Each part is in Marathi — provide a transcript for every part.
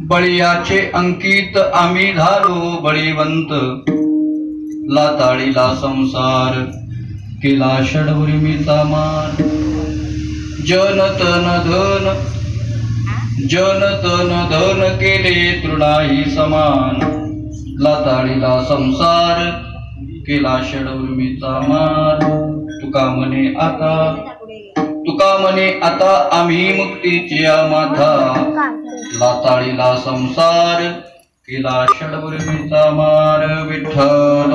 बळीयाचे अंकित आम्ही झालो बळीवंत लाताळीला संसार केला षडउर्मीचा मान जन तन धन केले तृणाही समान लाताळीला संसार केला षडउर्मीचा मान तुका म्हणे आता आम्ही मुक्तीची माथा लाताळीला संसार केला षडउर्मीचा मार विठ्ठल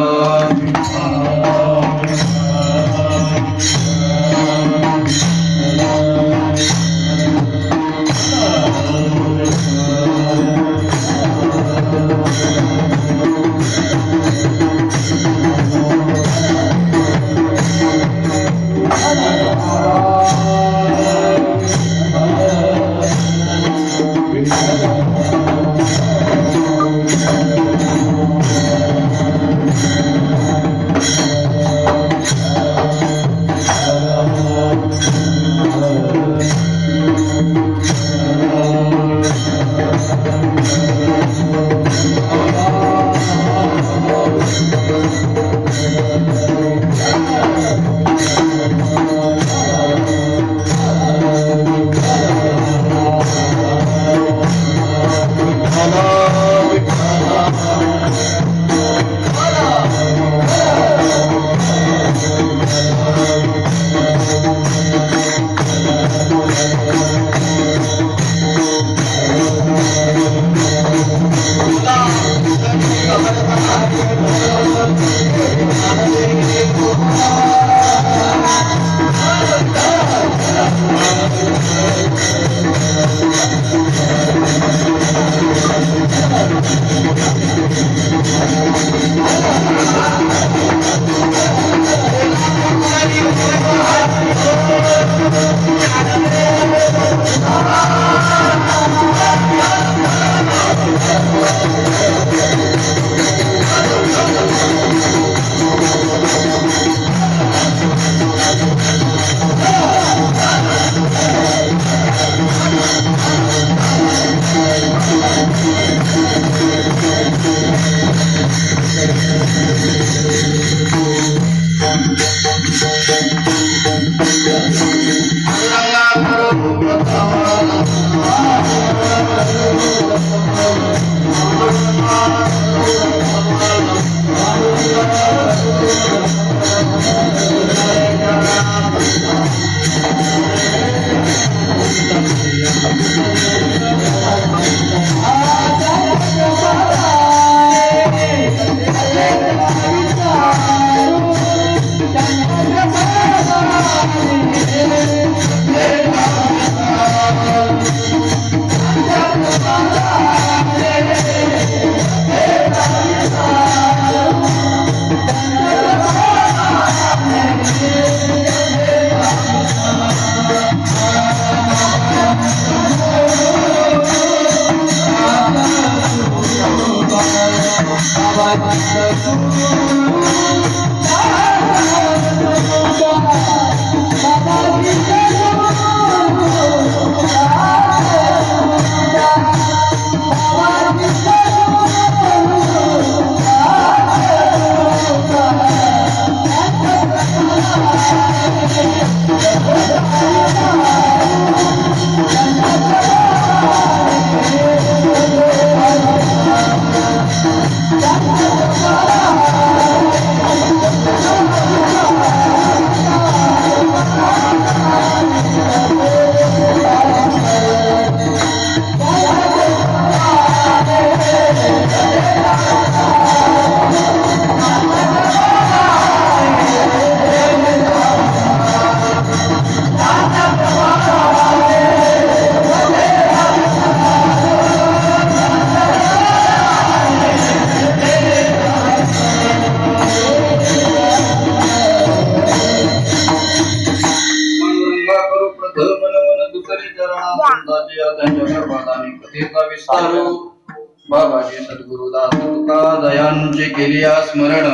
बाबाजी सद्गुरुदास तुका दयांचे केलिया स्मरण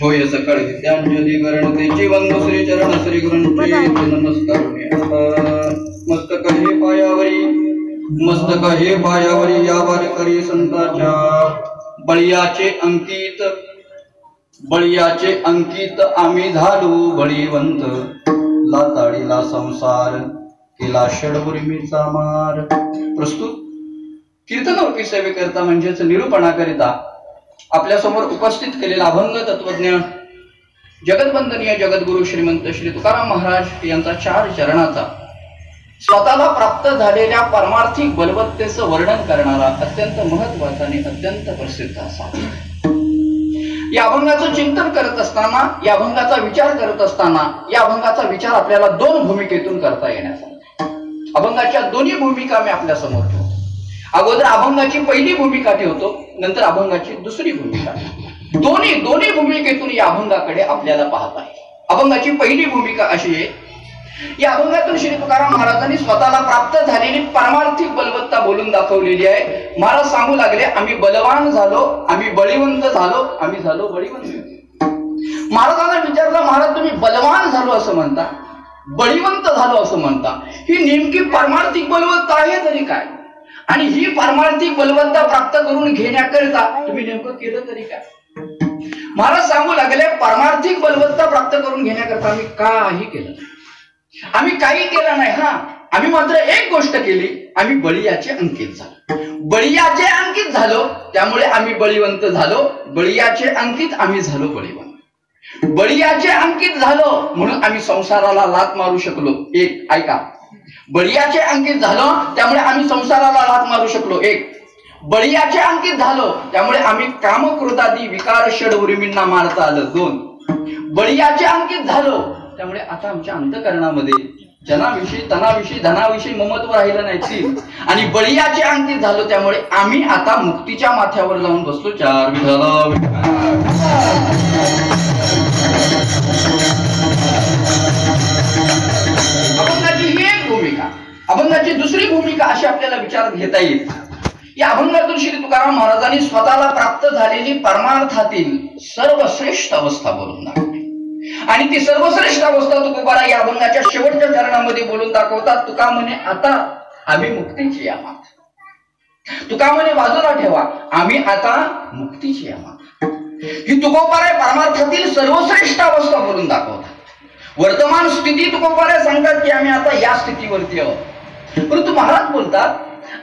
होय सकळ विद्यांजली करण तेची वंदू श्री चरण श्री गुरूंचे नमस्कार मस्तक मस्तक हे पायावरी या वारकरी संतांच्या बळीयाचे अंकित आम्ही झालो बळीवंत लाताडीला संसार केला षडउर्मीचा मार. प्रस्तुत कीर्तनरूपी सेवेकरिता म्हणजेच निरूपणाकरिता आपल्या समोर उपस्थित केलेला अभंग तत्वज्ञ जगतवंदनीय जगद्गुरु श्रीमंत श्री तुकाराम महाराज यांचा 4 चरणाचा स्वतःला प्राप्त झालेल्या परमार्थिक बलवत्तेचं वर्णन करणारा अत्यंत महत्वाचा आणि अत्यंत प्रसिद्ध असा या अभंगाचं चिंतन करत असताना, या अभंगाचा विचार करत असताना, या अभंगाचा विचार आपल्याला 2 भूमिकेतून करता येण्याचा. अभंगाच्या दोन्ही भूमिका मी आपल्या समोर ठेवतो. अगोदर अभंगाची पहिली भूमिका ठेवतो, नंतर अभंगाची दुसरी भूमिका. दोन्ही भूमिकेतून या अभंगाकडे आपल्याला पाहत आहे. अभंगाची पहिली भूमिका अशी आहे, या अभंगातून श्री तुकाराम महाराजांनी स्वतःला प्राप्त झालेली परमार्थिक बलवत्ता बोलून दाखवलेली आहे. महाराज सांगू लागले, आम्ही बलवान झालो, आम्ही बळीवंत झालो, आम्ही झालो बळीवंत. महाराजांना विचारलं, महाराज तुम्ही बलवान झालो असं म्हणता, बळीवंत झालो असं म्हणता, ही नेमकी परमार्थिक बलवत्ता आहे तरी काय? आणि ही परमार्थिक बलवत्ता प्राप्त करून घेण्याकरिता तुम्ही नेमकं केलं तरी काय? महाराज सांगू लागले, परमार्थिक बलवत्ता प्राप्त करून घेण्याकरता आम्ही काही केलं, आम्ही काही केलं नाही. आम्ही मात्र एक गोष्ट केली, आम्ही बळीयाचे अंकित झालो. बळीयाचे अंकित झालो त्यामुळे आम्ही बळीवंत झालो. बळीयाचे अंकित आम्ही झालो बळीवंत. बळीयाचे अंकित झालो म्हणून आम्ही संसाराला लात मारू शकलो. एक ऐका, बळीयाचे अंकित झालो त्यामुळे आम्ही संसाराला लात मारू शकलो. एक, बळीयाचे अंकित झालो त्यामुळे आम्ही कामक्रोधादी विकार षडउर्मींना मारता आलं. 2, बळीयाचे अंकित झालो त्यामुळे आता आमच्या अंतःकरणामध्ये जनाविषयी, तनाविषयी, धनाविषयी ममत्व राहिलं नाही. 3, आणि बळीयाचे अंकित झालो त्यामुळे आम्ही आता मुक्तीच्या माथ्यावर जाऊन बसलो. 4, अभंगाची ही एक भूमिका. अभंगाची दुसरी भूमिका अशी आपल्याला विचारात घेता येईल. या अभंगातून श्री तुकाराम महाराजांनी स्वतःला प्राप्त झालेली परमार्थातील सर्वश्रेष्ठ अवस्था बोलून दाखवली. आणि ती सर्वश्रेष्ठ अवस्था तुकोबारा या अभंगाच्या शेवटच्या चरणामध्ये बोलून दाखवतात. तुका म्हणे, आता आम्ही मुक्तीची या मात. तुका म्हणे, बाजूला ठेवा, आम्ही आता मुक्तीची या मात. ही तुकोबारा परमार्थातील सर्वश्रेष्ठ अवस्था बोलून दाखवतात. वर्तमान स्थिती तुकोबारा सांगतात की आम्ही आता या स्थितीवरती आहोत. परंतु महाराज बोलतात,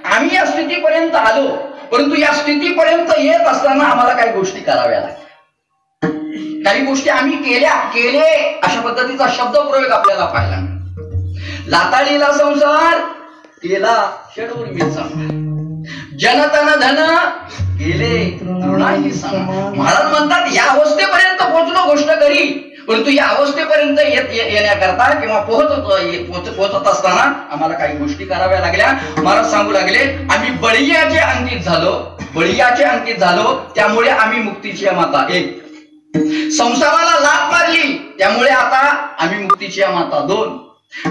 आम्ही या स्थितीपर्यंत आलो, परंतु या स्थितीपर्यंत येत असताना आम्हाला काही गोष्टी कराव्या लागल्या. काही गोष्टी आम्ही केले अशा पद्धतीचा शब्द प्रयोग आपल्याला पाहायला मिळतो. लाताडीला संसार केला षडउर्मीचा मार, जनतन धन गेले तृणाही सम. महाराज म्हणतात, या अवस्थेपर्यंत पोहोचलो गोष्ट करी, परंतु या अवस्थेपर्यंत येण्याकरता किंवा पोहोचत असताना आम्हाला काही गोष्टी कराव्या लागल्या. महाराज सांगू लागले, आम्ही बळीयाचे अंकित झालो, बळीयाचे अंकित झालो त्यामुळे आम्ही मुक्तीची माता. 1, संसाराला लाथ मारली त्यामुळे आता आम्ही मुक्तीची माता. 2,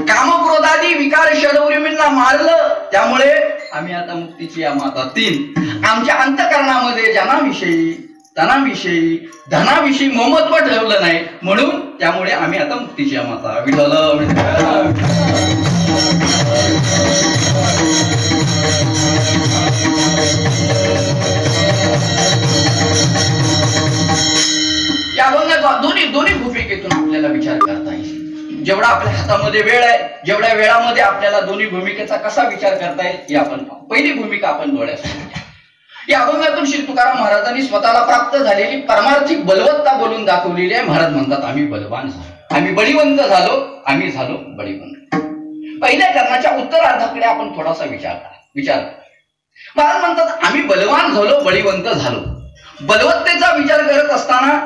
कामक्रोधादी विकार षडउर्मींना मारलं त्यामुळे आम्ही आता मुक्तीची माता. 3, आमच्या अंतःकरणामध्ये जनाविषयी, तनाविषयी, धनाविषयी ममत्व ठेवलं नाही म्हणून त्यामुळे आम्ही आता मुक्तीची माता. विठ्ठल या अभंगाचा दोन्ही भूमिकेतून आपल्याला विचार करता येईल. जेवढा आपल्या हातामध्ये वेळ आहे, जेवढ्या वेळामध्ये आपल्याला दोन्ही भूमिकेचा कसा विचार करता येईल हे आपण पाहू. पहिली भूमिका आपण डोळ्यासमोर घ्या. या अभंगातून श्री तुकाराम महाराजांनी स्वतःला प्राप्त झालेली परमार्थिक बलवत्ता बोलून दाखवलेली आहे. महाराज म्हणतात, आम्ही बलवान झालो, आम्ही बळीवंत झालो, आम्ही झालो बळीवंत. पहिल्या चरणाच्या उत्तरार्धाकडे आपण थोडासा विचार. महाराज म्हणतात, आम्ही बलवान झालो, बळीवंत झालो. बलवत्तेचा विचार करत असताना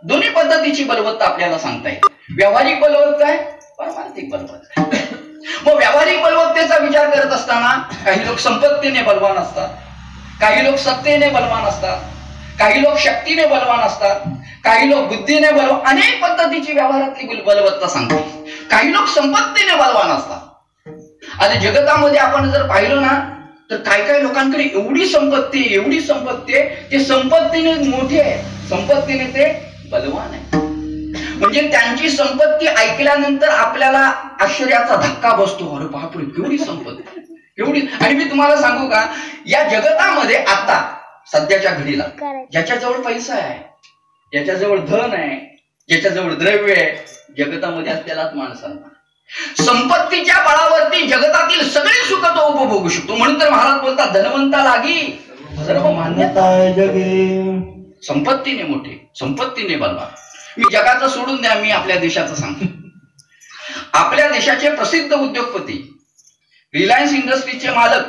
दोन्ही पद्धतीची बलवत्ता आपल्याला सांगता येईल. व्यावहारिक बलवत्ता आहे, परमार्थिक बलवत्ता आहे. मग व्यावहारिक बलवत्तेचा विचार करत असताना काही लोक संपत्तीने बलवान असतात, काही लोक सत्तेने बलवान असतात, काही लोक शक्तीने बलवान असतात, काही लोक बुद्धीने बलवान, अनेक पद्धतीची व्यवहारातली बलवत्ता सांगतात. काही लोक संपत्तीने बलवान असतात. आणि जगतामध्ये आपण जर पाहिलं ना तर काही लोकांकडे एवढी संपत्ती आहे, ते संपत्तीने मोठे आहे, संपत्तीने ते बलवान आहे. म्हणजे त्यांची संपत्ती ऐकल्यानंतर आपल्याला आश्चर्याचा धक्का बसतो. अरे बापरे, केवढी संपत्ती, एवढी. आणि मी तुम्हाला सांगू का, या जगतामध्ये आता सध्याच्या घडीला ज्याच्याजवळ पैसा आहे, ज्याच्याजवळ धन आहे, ज्याच्याजवळ द्रव्य आहे, जगतामध्ये असलेलाच माणसांना संपत्तीच्या बळावरती जगतातील सगळे सुख तो उपभोगू शकतो. म्हणून तर महाराज बोलतात, धनवंता लागी सर्व मान्यता जगे. संपत्तीने मोठे, संपत्तीने बलवान. मी जगाचं सोडून द्या, मी आपल्या देशाचं सांगतो. आपल्या देशाचे प्रसिद्ध उद्योगपती, रिलायन्स इंडस्ट्रीजचे मालक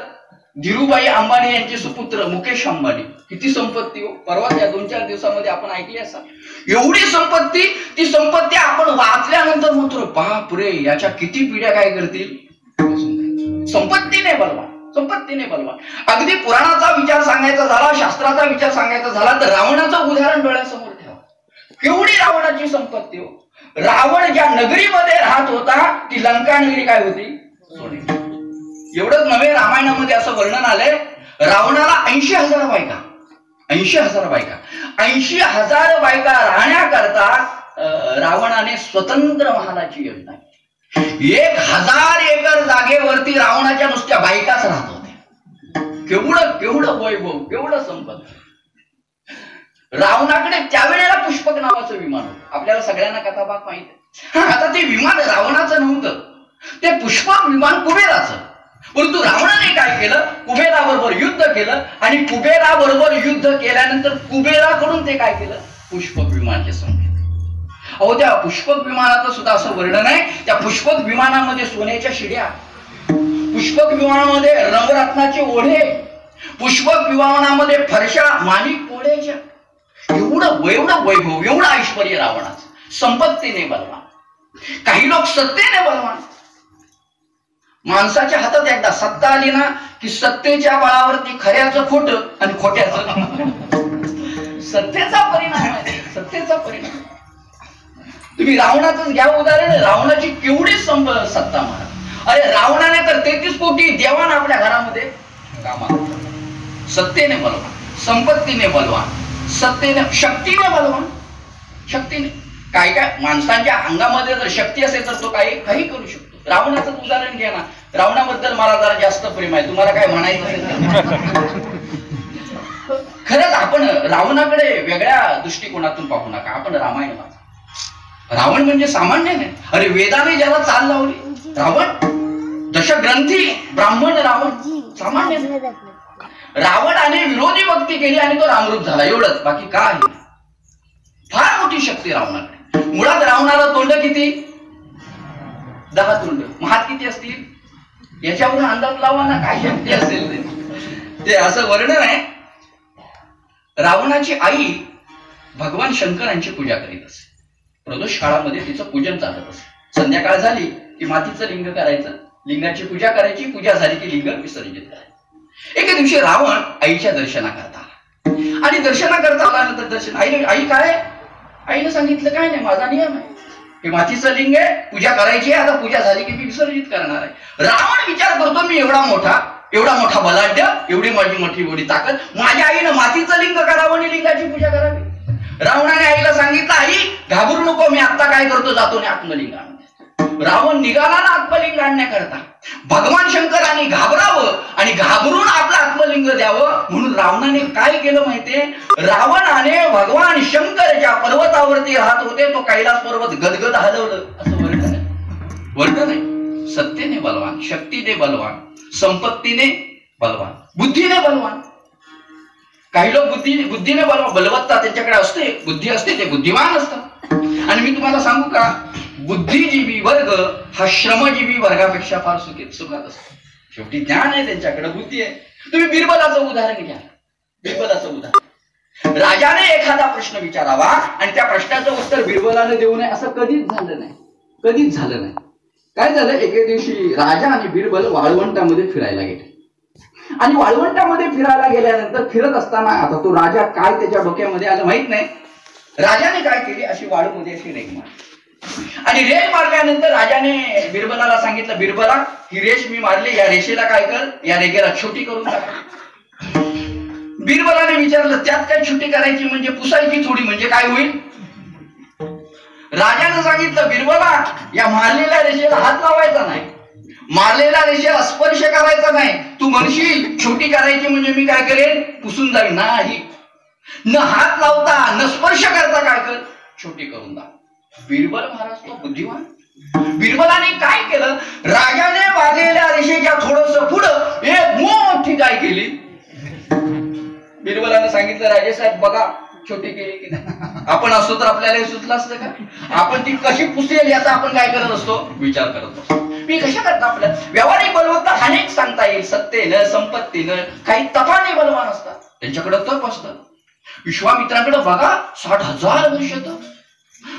धीरूभाई अंबानी यांचे सुपुत्र मुकेश अंबानी, किती संपत्ती हो. परवा या 2-4 दिवसामध्ये आपण ऐकली असा, एवढी संपत्ती. ती संपत्ती आपण वाचल्यानंतर म्हणतो, बापरे, याच्या किती पिढ्या काय करतील. संपत्तीने बलवान, संपत्तीने बलवान. अगदी पुराणाचा विचार सांगायचा झाला, शास्त्राचा विचार सांगायचा झाला तर रावणाचं उदाहरण डोळ्यासमोर ठेवा. केवढी रावणाची संपत्ती हो. रावण ज्या नगरीमध्ये राहत होता ती लंका नगरी काय होती, सोने. एवढंच नव्हे, रामायणामध्ये असं वर्णन आलंय, रावणाला 80,000 बायका, 80,000 बायका, 80,000 बायका राहण्याकरता रावणाने स्वतंत्र महालाची योजना केली. 1,000 एकर जागेवरती रावणाच्या नुसत्या बायकाच राहत होत्या. केवढं केवढं वैभव, केवढं संपत्ती. रावणाकडे त्यावेळेला पुष्पक नावाचं विमान होतं. आपल्याला सगळ्यांना कथाभाग माहिती आहे. आता ते विमान रावणाचं नव्हतं, ते पुष्पक विमान कुबेराचं. परंतु रावणाने काय केलं, कुबेराबरोबर युद्ध केलं आणि कुबेराबरोबर युद्ध केल्यानंतर कुबेराकडून ते काय केलं, पुष्पक विमानाचे संकेत. अहो, त्या पुष्पक विमानाचं सुद्धा असं वर्णन आहे, त्या पुष्पक विमानामध्ये सोन्याच्या शिड्या, पुष्पक विमानामध्ये रंगरत्नाचे ओढे, पुष्पक विमानामध्ये फरशा माणिक पोळ्याच्या. एवढं वैभव, एवढं ऐश्वर्य रावणाचं. संपत्तीने बलवान. काही लोक सत्तेने बलवान. माणसाच्या हातात एकदा सत्ता आली ना की सत्तेच्या बळावरती खऱ्याचं खोटं आणि खोट्याचं सत्तेचा परिणाम आहे, सत्तेचा परिणाम. तुम्ही रावणाचंच घ्या उदाहरण. रावणाची केवढी सत्ता महाराज. अरे, रावणाने तर 33 कोटी देवान आपल्या घरामध्ये कामा. सत्तेने बलवान, संपत्तीने बलवान, सत्तेने, शक्तीने बलवान. शक्तीने काय काय माणसांच्या अंगामध्ये जर शक्ती असेल तर तो काही करू शकतो. रावणाचं उदाहरण घ्या ना. रावणाबद्दल मला जरा जास्त प्रेम आहे, तुम्हाला काय म्हणायचं असेल. खरंच आपण रावणाकडे वेगळ्या दृष्टिकोनातून पाहू नका. आपण रामायण वाचा. रावण म्हणजे सामान्य नाही. अरे, वेदाने ज्याला चाल लावली रावण, दशग्रंथी ब्राह्मण रावण सामान्य नाही. रावणाने विरोधी भक्ती केली आणि तो रामरूप झाला, एवढंच. बाकी काय, फार मोठी शक्ती रावणाकडे. मुळात रावणाला तोंड किती, 10 तोंड. हात किती असतील याच्यावरून अंदाज लावा ना काय शक्ती असेल ते. असं वर्णन आहे. रावणाची आई भगवान शंकरांची पूजा करीत असे. प्रदोष काळामध्ये तिचं पूजन चालत असे. संध्याकाळ झाली की मातीचं लिंग करायचं, लिंगाची पूजा करायची, पूजा झाली की लिंग विसर्जित करायचं. एके दिवशी रावण आईच्या दर्शनाकरता आला आणि दर्शनाकरता आल्यानंतर दर्शन, आई काय, आईने सांगितलं काय नाही, माझा नियम आहे, हे मातीचं लिंग आहे, पूजा करायची आहे, आता पूजा झाली की मी विसर्जित करणार आहे. रावण विचार करतो, मी एवढा मोठा बलाढ्य, एवढी माझी मोठी ताकद, माझ्या आईनं मातीचं लिंग करावं आणि लिंगाची पूजा करावी. रावणाने आईला सांगितलं, आई घाबरू नको, मी आता काय करतो, जातो आणि आत्मलिंग आणतो. रावण निघाला ना आत्मलिंग आणण्याकरता. भगवान शंकरांनी घाबरावं आणि घाबरून आपलं आत्मलिंग द्यावं म्हणून रावणाने काय केलं माहितीये, रावणाने भगवान शंकर ज्या पर्वतावरती राहत होते तो कैलास पर्वत गदगद हलवलं. असं वर्णन आहे. सत्तेने बलवान, शक्तीने बलवान, संपत्तीने बलवान, बुद्धीने बलवान. काही लोक बुद्धीने बलवत्ता त्यांच्याकडे असते, बुद्धी असते, ते बुद्धिमान असतात. आणि मी तुम्हाला सांगू का, बुद्धिजीवी वर्ग हा श्रमजीवी वर्गापेक्षा फार सुखात असतो. शेवटी ज्ञान आहे त्यांच्याकडे, बुद्धी आहे. तुम्ही बिरबलाचं उदाहरण घ्या. बिरबलाचं उदाहरण, राजाने एखादा प्रश्न विचारावा आणि त्या प्रश्नाचं उत्तर बिरबलाने देऊ नये असं कधीच झालं नाही. काय झालं, एके दिवशी राजा आणि बिरबल वाळवंटामध्ये फिरायला गेले. आणि वाळवंटामध्ये फिरायला गेल्यानंतर फिरत असताना, आता तो राजा काय त्याच्या डोक्यामध्ये आलं माहित नाही, राजाने काय केली, अशी वाळूमध्ये अशी रेग मारली. आणि रेष मारल्यानंतर राजाने बिरबलाला सांगितलं, बिरबला ही रेष मी मारली, या रेषेला काय कर, या रेगेला छोटी करून टाक. बिरबलाने विचारलं, त्यात काय छोटी करायची, म्हणजे पुसायची थोडी, म्हणजे काय होईल. राजाने सांगितलं, बिरबला या मारलेल्या रेषेला हात लावायचा नाही, मारलेल्या रेषेला स्पर्श करायचा नाही. तू म्हणशील छोटी करायची म्हणजे मी काय करेन, पुसून जाईन. नाही, न हात लावता न स्पर्श करता काय कर, छोटी करून दाखव. बिरबल महाराज तो बुद्धिवान. बिरबलाने काय केलं, राजाने वागलेल्या रेषेच्या थोडस पुढं एक मोठी काय केली. बिरबलाने सांगितलं, राजेसाहेब बघा छोटी केली की नाही. आपण असतो तर आपल्याला हे सुचलं असतं का. आपण ती कशी पुसेल याचा आपण काय करत असतो, विचार करत असतो. मी कशा करता आपल्या व्यावहारिक बलवत्ता अनेक सांगता येईल. सत्तेनं संपत्तीनं काही तपाने बलवान असतात, त्यांच्याकडे तप असतं. विश्वामित्रांकडे बघा 60,000 वर्ष तप.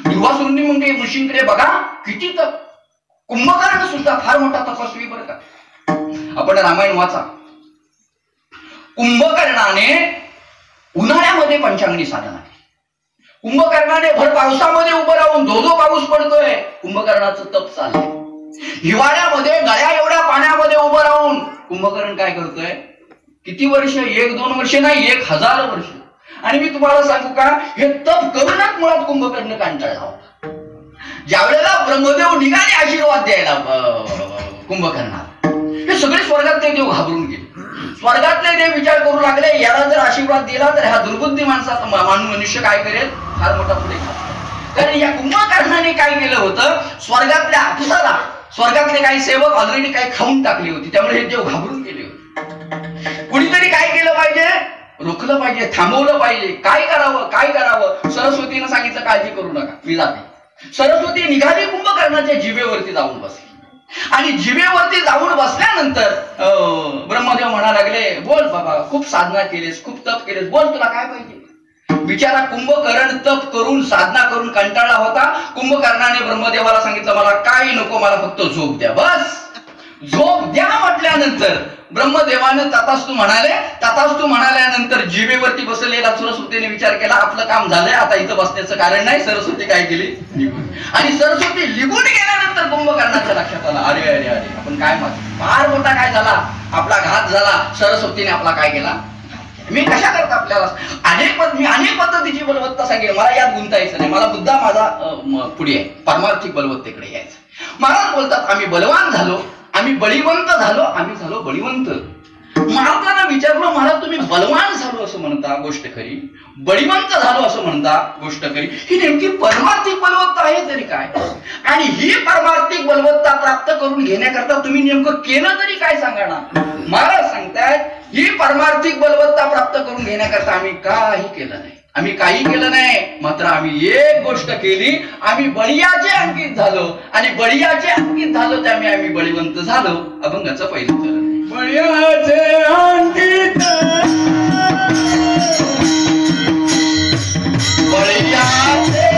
दुर्वासुनी म्हणजे ऋषींकडे बघा किती तप. कुंभकर्ण सुद्धा फार मोठा तपस्वी बरं का. आपण रामायण वाचा. कुंभकर्णाने उन्हाळ्यामध्ये पंचांगणी साधना केली. कुंभकर्णाने भर पावसामध्ये उभं राहून धो पाऊस पडतोय, कुंभकर्णाचं तप चाललंय. हिवाळ्यामध्ये गळ्या एवढ्या पाण्यामध्ये उभं राहून कुंभकर्ण काय करतोय, किती वर्ष, 1-2 वर्ष नाही, 1000 वर्ष. आणि मी तुम्हाला सांगू का, हे तप करूनच मुळात कुंभकर्ण कंटाळला होता. ज्या वेळेला ब्रह्मदेव निघाले आशीर्वाद द्यायला कुंभकर्णाला, हे सगळे स्वर्गातले देव घाबरून गेले. स्वर्गातले देव विचार करू लागले, याला जर आशीर्वाद दिला तर ह्या दुर्बुद्धी माणसाचा मनुष्य काय करेल, फार मोठा पुढे. कारण या कुंभकर्णाने काय केलं होतं, स्वर्गातल्या अप्सरा, स्वर्गातले काही सेवक ऑलरेडी काही खाऊन टाकली होती, त्यामुळे हे देव घाबरून गेले होते. कुणीतरी काय केलं पाहिजे, रोखलं पाहिजे, थांबवलं पाहिजे. काय करावं. सरस्वतीनं सांगितलं, काळजी करू नका, मी जाते. सरस्वती निघाली कुंभकर्णाच्या जिभेवरती जाऊन बसली. आणि जिभेवरती जाऊन बसल्यानंतर ब्रह्मदेव म्हणा लागले, बोल बाबा, खूप साधना केलीस, खूप तप केलेस, बोल तुला काय पाहिजे. बिचारा कुंभकर्ण तप करून साधना करून कंटाळला होता. कुंभकर्णाने ब्रह्मदेवाला सांगितलं, मला काही नको, मला फक्त झोप द्या, बस झोप द्या. म्हटल्यानंतर ब्रह्मदेवानं तथास्तु म्हणाले. तथास्तु म्हणाल्यानंतर जिभेवरती बसलेला सरस्वतीने विचार केला, आपलं काम झालंय, आता इथं बसण्याचं कारण नाही. सरस्वती काय केली, निघून. आणि सरस्वती निघून गेल्यानंतर कुंभकर्णाच्या लक्षात आलं, अरे अरे अरे, आपण काय फार मोठा काय झाला, आपला घात झाला. सरस्वतीने आपला काय केला. मी कशा करता आपल्याला मी अनेक पद्धतीची बलवत्ता सांगेल, मला यात गुंतायचं नाही. मला मुद्दा माझा पुढे आहे, परमार्थिक बलवत्तेकडे यायचं. महाराज बोलतात, आम्ही बलवान झालो, आम्ही बळीवंत झालो, आम्ही झालो बळीवंत. महाराजांना विचारलं, महाराज तुम्ही बलवान झालो असं म्हणता, गोष्ट खरी. बळीवंत झालो असं म्हणता, गोष्ट खरी. ही नेमकी परमार्थिक बलवत्ता आहे तरी काय. आणि ही परमार्थिक बलवत्ता प्राप्त करून घेण्याकरता तुम्ही नेमकं केलं तरी काय सांगा ना. महाराज सांगतायत, ही परमार्थिक बलवत्ता प्राप्त करून घेण्याकरता आम्ही काही केलं नाही. आम्ही काही केलं नाही, मात्र आम्ही एक गोष्ट केली, आम्ही बळीयाचे अंकित झालो. आणि बळीयाचे अंकित झालो त्यामुळे आम्ही बळीवंत झालो. अभंगाचं पहिलं चरण. बळीयाचे अंकित, बळीयाचे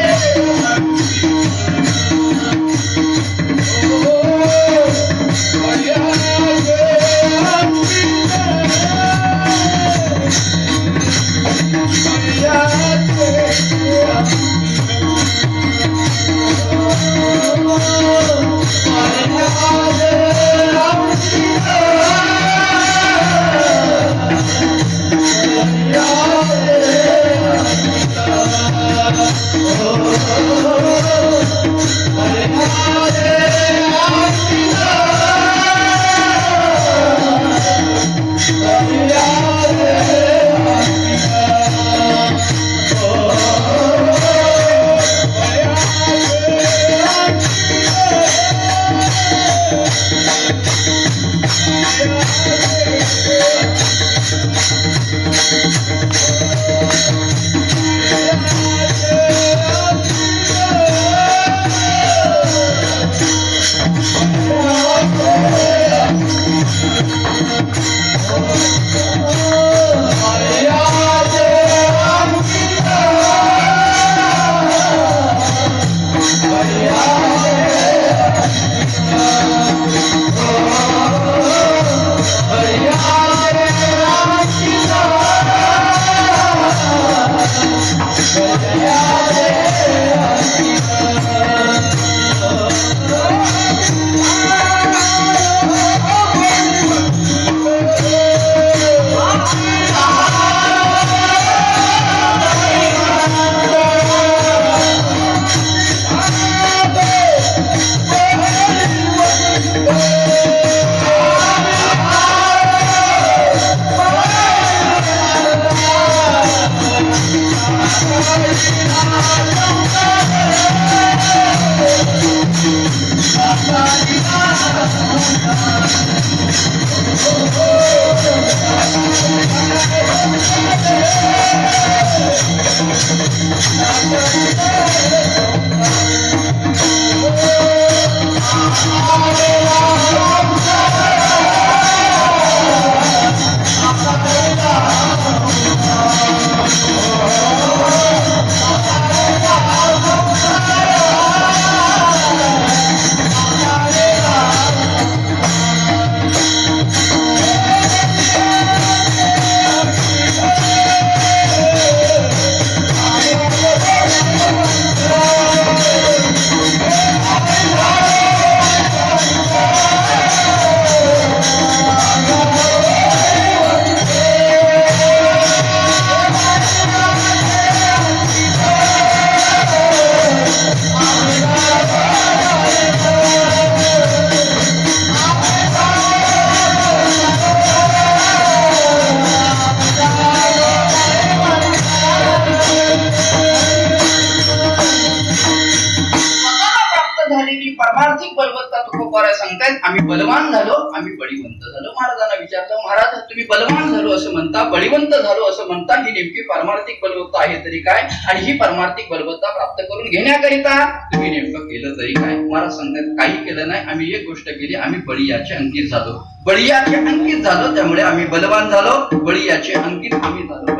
पारमार्थिक बलवत्ता तुकोबाराय सांगतायत. आम्ही बलवान झालो, आम्ही बळीवंत झालो. महाराजांना विचारलं, महाराज तुम्ही बलवान झालो असं म्हणता, बळीवंत झालो असं म्हणता, ही नेमकी पारमार्थिक बलवत्ता आहे तरी काय, आणि ही पारमार्थिक बलवत्ता प्राप्त करून घेण्याकरिता तुम्ही नेमकं केलं तरी काय. महाराज सांगतायत काही केलं नाही, आम्ही एक गोष्ट केली, आम्ही बळीयाचे अंकित झालो. बळीयाचे अंकित झालो त्यामुळे आम्ही बलवान झालो. बळीयाचे अंकित आम्ही झालो.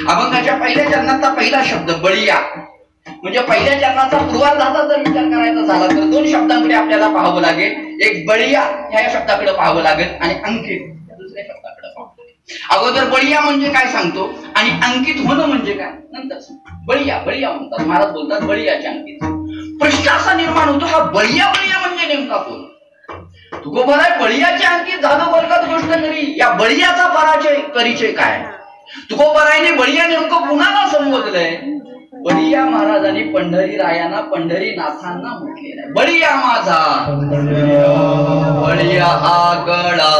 अभंगाच्या पहिल्या चरणातला पहिला शब्द बळीया म्हणजे पहिल्या चरणाचा पूर्वार्धाचा जर विचार करायचा झाला तर दोन शब्दांकडे आपल्याला पाहावं लागेल. एक बळीया ह्या शब्दाकडे पाहावं लागेल आणि अंकित या दुसऱ्या शब्दाकडे पाहावं लागेल. अगोदर बळीया म्हणजे काय सांगतो आणि अंकित होणं म्हणजे काय नंतर बळीया बळीया म्हणतात. महाराज बोलतात बळीयाचे अंकित. प्रश्न असा निर्माण होतो, हा बळीया बळीया म्हणजे नेमका कोण. तुकोबाराय बळीयाचे अंकित झालं वर्गात गोष्ट करी, या बळीयाचा परिचय काय. तुकोबारायने बळीया नेमकं कुणाला संबोधलंय. बळीया महाराजांनी पंढरी रायांना पंढरीनाथांना म्हटलेलं आहे. बळीया माझा बळीया आगळा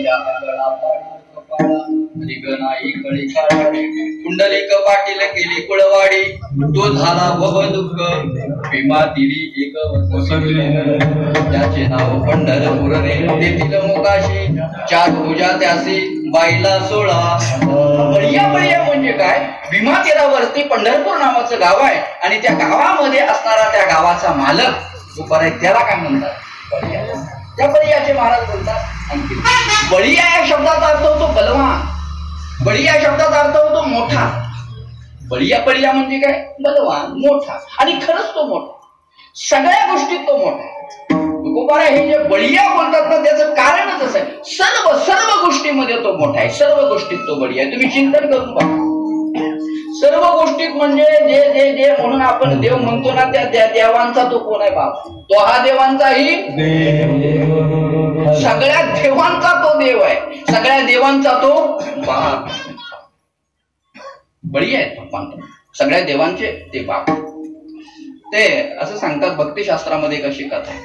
बळीया गळा रिगनाई कळी काढाडी कुंडलिक पाटील केली कुळवाडी तो झाला भव दुःख भीमा दिली एक त्याचे नाव पंढरपूर रे तेथील मोकाशी चार पूजा त्यासी बाईला 16 बळीया बळीया म्हणजे काय भीमा तीरावरती पंढरपूर नावाचं गाव आहे आणि त्या गावामध्ये असणारा त्या गावाचा मालक उभा आहे त्याला काय म्हणतात त्या बळीयाचे महाराज बोलतात आणखी बळीया या शब्दाचा अर्थ होतो बलवान बळीया शब्दाचा अर्थ होतो मोठा बळीया बळीया म्हणजे काय बलवान मोठा आणि खरंच तो मोठा सगळ्या गोष्टीत तो मोठा तुकोबारा हे जे बळीया बोलतात ना त्याचं कारणच असं आहे सर्व सर्व गोष्टीमध्ये तो मोठा आहे सर्व गोष्टीत तो बळीया आहे तुम्ही चिंतन करून बघा सर्व गोष्टीत म्हणजे जे जे जे म्हणून आपण देव म्हणतो ना त्या देवांचा तो कोण आहे बाप तो हा देवांचाही सगळ्या देवांचा तो देव आहे सगळ्या देवांचा तो बाप बळी आहे भगवान सगळ्या देवांचे ते बाप ते असं सांगतात भक्तिशास्त्रामध्ये एक अशी कथा आहे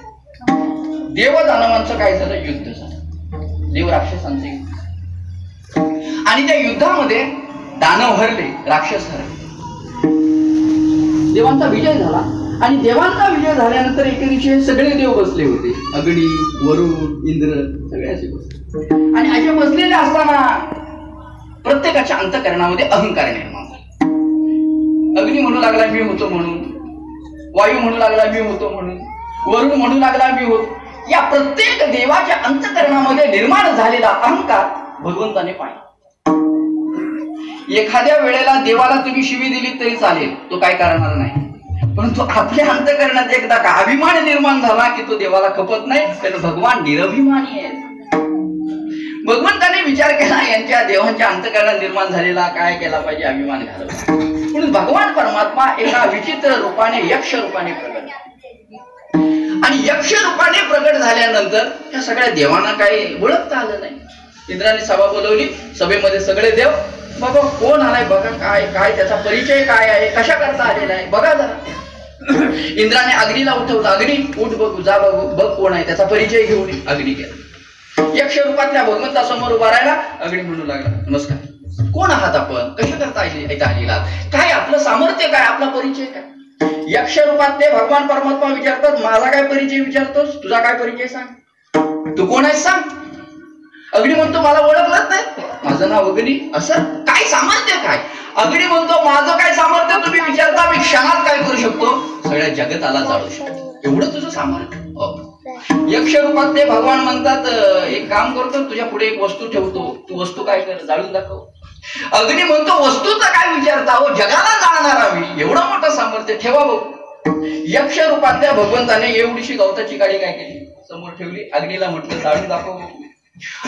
देव दानवांचं काय झालं युद्ध झालं देव राक्षसांचं युद्ध आणि त्या युद्धामध्ये दानव हरले राक्षस हरले देवांचा विजय झाला आणि देवांचा विजय झाल्यानंतर एके सगळे देव बसले होते अग्नी वरुण इंद्र सगळे असे बसले आणि असे बसलेले असताना प्रत्येकाच्या अंतःकरणामध्ये अहंकार निर्माण झाला अग्नी म्हणू लागला मी होतो म्हणून वायू म्हणू लागला मी होतो म्हणून वरुण म्हणू लागला मी होतो या प्रत्येक देवाच्या अंतःकरणामध्ये निर्माण झालेला अहंकार भगवंताने पाहिला एखाद्या वेळेला देवाला तुम्ही शिवी दिली तरी चालेल तो काय करणार नाही परंतु आपल्या अंतःकरणात एकदा का अभिमान निर्माण झाला की तो देवाला खपत नाही कारण भगवान निरभिमानी आहे भगवंताने विचार केला यांच्या देवांच्या अंतःकरणात निर्माण झालेला काय केला पाहिजे अभिमान घालवला म्हणून भगवान परमात्मा एका विचित्र रूपाने यक्ष रूपाने प्रगट आणि यक्ष रूपाने प्रगट झाल्यानंतर या सगळ्या देवांना काही ओळखता आलं नाही इंद्राने सभा बोलवली सभेमध्ये सगळे देव बाबा कोण आलाय बघा काय काय त्याचा परिचय काय आहे कशा करता आलेला आहे बघा जरा इंद्राने अग्नीला उठवलं अग्नी उठ बघू जा बघू बघ कोण आहे त्याचा परिचय घेऊन अग्नी केला यक्ष रूपातल्या भगवंतासमोर उभा राहिला अग्नी म्हणू लागला नमस्कार कोण आहात आपण कशा करता आलेला काय आपलं सामर्थ्य काय आपला परिचय काय यक्ष रूपात ते भगवान परमात्मा विचारतात माझा काय परिचय विचारतोस तुझा काय परिचय सांग तू कोण आहेस सांग अग्नी म्हणतो मला ओळखलंच नाही माझं नाव अग्नी असं काय सामर्थ्य काय अग्नी म्हणतो माझं काय सामर्थ्य तुम्ही विचारता मी क्षणात काय करू शकतो सगळ्या जगताला जाळू शकतो एवढं तुझं सामर्थ्य यक्ष रूपात ते भगवान म्हणतात एक काम करतो तुझ्या पुढे एक वस्तू ठेवतो तू वस्तू काय कर जाळून दाखव अग्नी म्हणतो वस्तूचा काय विचारता हो जगाला जाणणारा मी एवढं मोठं सामर्थ्य ठेवा बघू यक्ष रूपातल्या भगवंताने एवढीशी गवताची काडी काय केली समोर ठेवली अग्नीला म्हटलं जाळून दाखव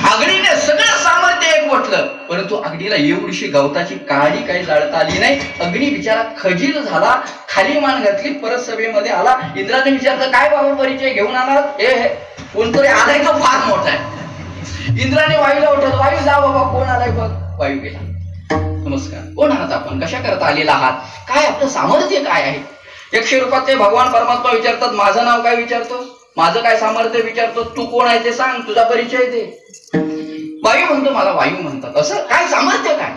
अग्नीने सगळं सामर्थ्य एक म्हटलं परंतु अग्नीला एवढीशी गवताची काडी काही जाळता आली नाही अग्नी बिचारा खजील झाला खाली मान घातली परत सभेमध्ये आला इंद्राने विचारलं काय बाबा परिचय घेऊन आला हे कोणतरी आलाय तो फार मोठा आहे इंद्राने वायूला उठवलं वायू जा बाबा कोण आलाय बघ वायू गेला नमस्कार कोण आहात आपण कशा करता आलेला आहात काय आपलं सामर्थ्य काय आहे यक्ष रूपात ते भगवान परमात्मा विचारतात माझं नाव काय विचारतो माझं काय सामर्थ्य विचारतो तू कोण आहे ते सांग तुझा परिचय दे वायू म्हणतो मला वायू म्हणतात असं काय सामर्थ्य काय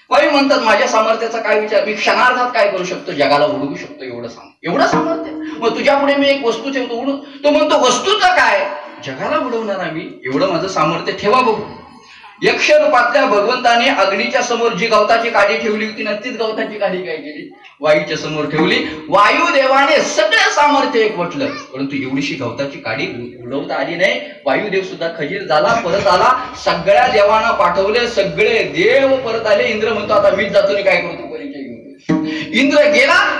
वायू म्हणतात माझ्या सामर्थ्याचा काय विचार मी क्षणार्धात काय करू शकतो जगाला उडवू शकतो एवढं सांग एवढं सामर्थ्य मग तुझ्या पुढे मी एक वस्तू ठेवतो उडू तो म्हणतो वस्तूचं काय जगाला उडवणारा मी एवढं माझं सामर्थ्य ठेवा बघू यक्ष रूपातल्या भगवंताने अग्नीच्या समोर जी गवताची काडी ठेवली होती ना तीच गवताची काडी काय केली वायूच्या समोर ठेवली वायुदेवाने सगळं सामर्थ्य एक म्हटलं परंतु एवढीशी गवताची काडी उडवता आली नाही वायुदेव सुद्धा खजीर झाला परत आला सगळ्या देवांना पाठवले सगळे देव परत आले इंद्र म्हणतो आता मीच जातो काय करतो परिचय घेऊन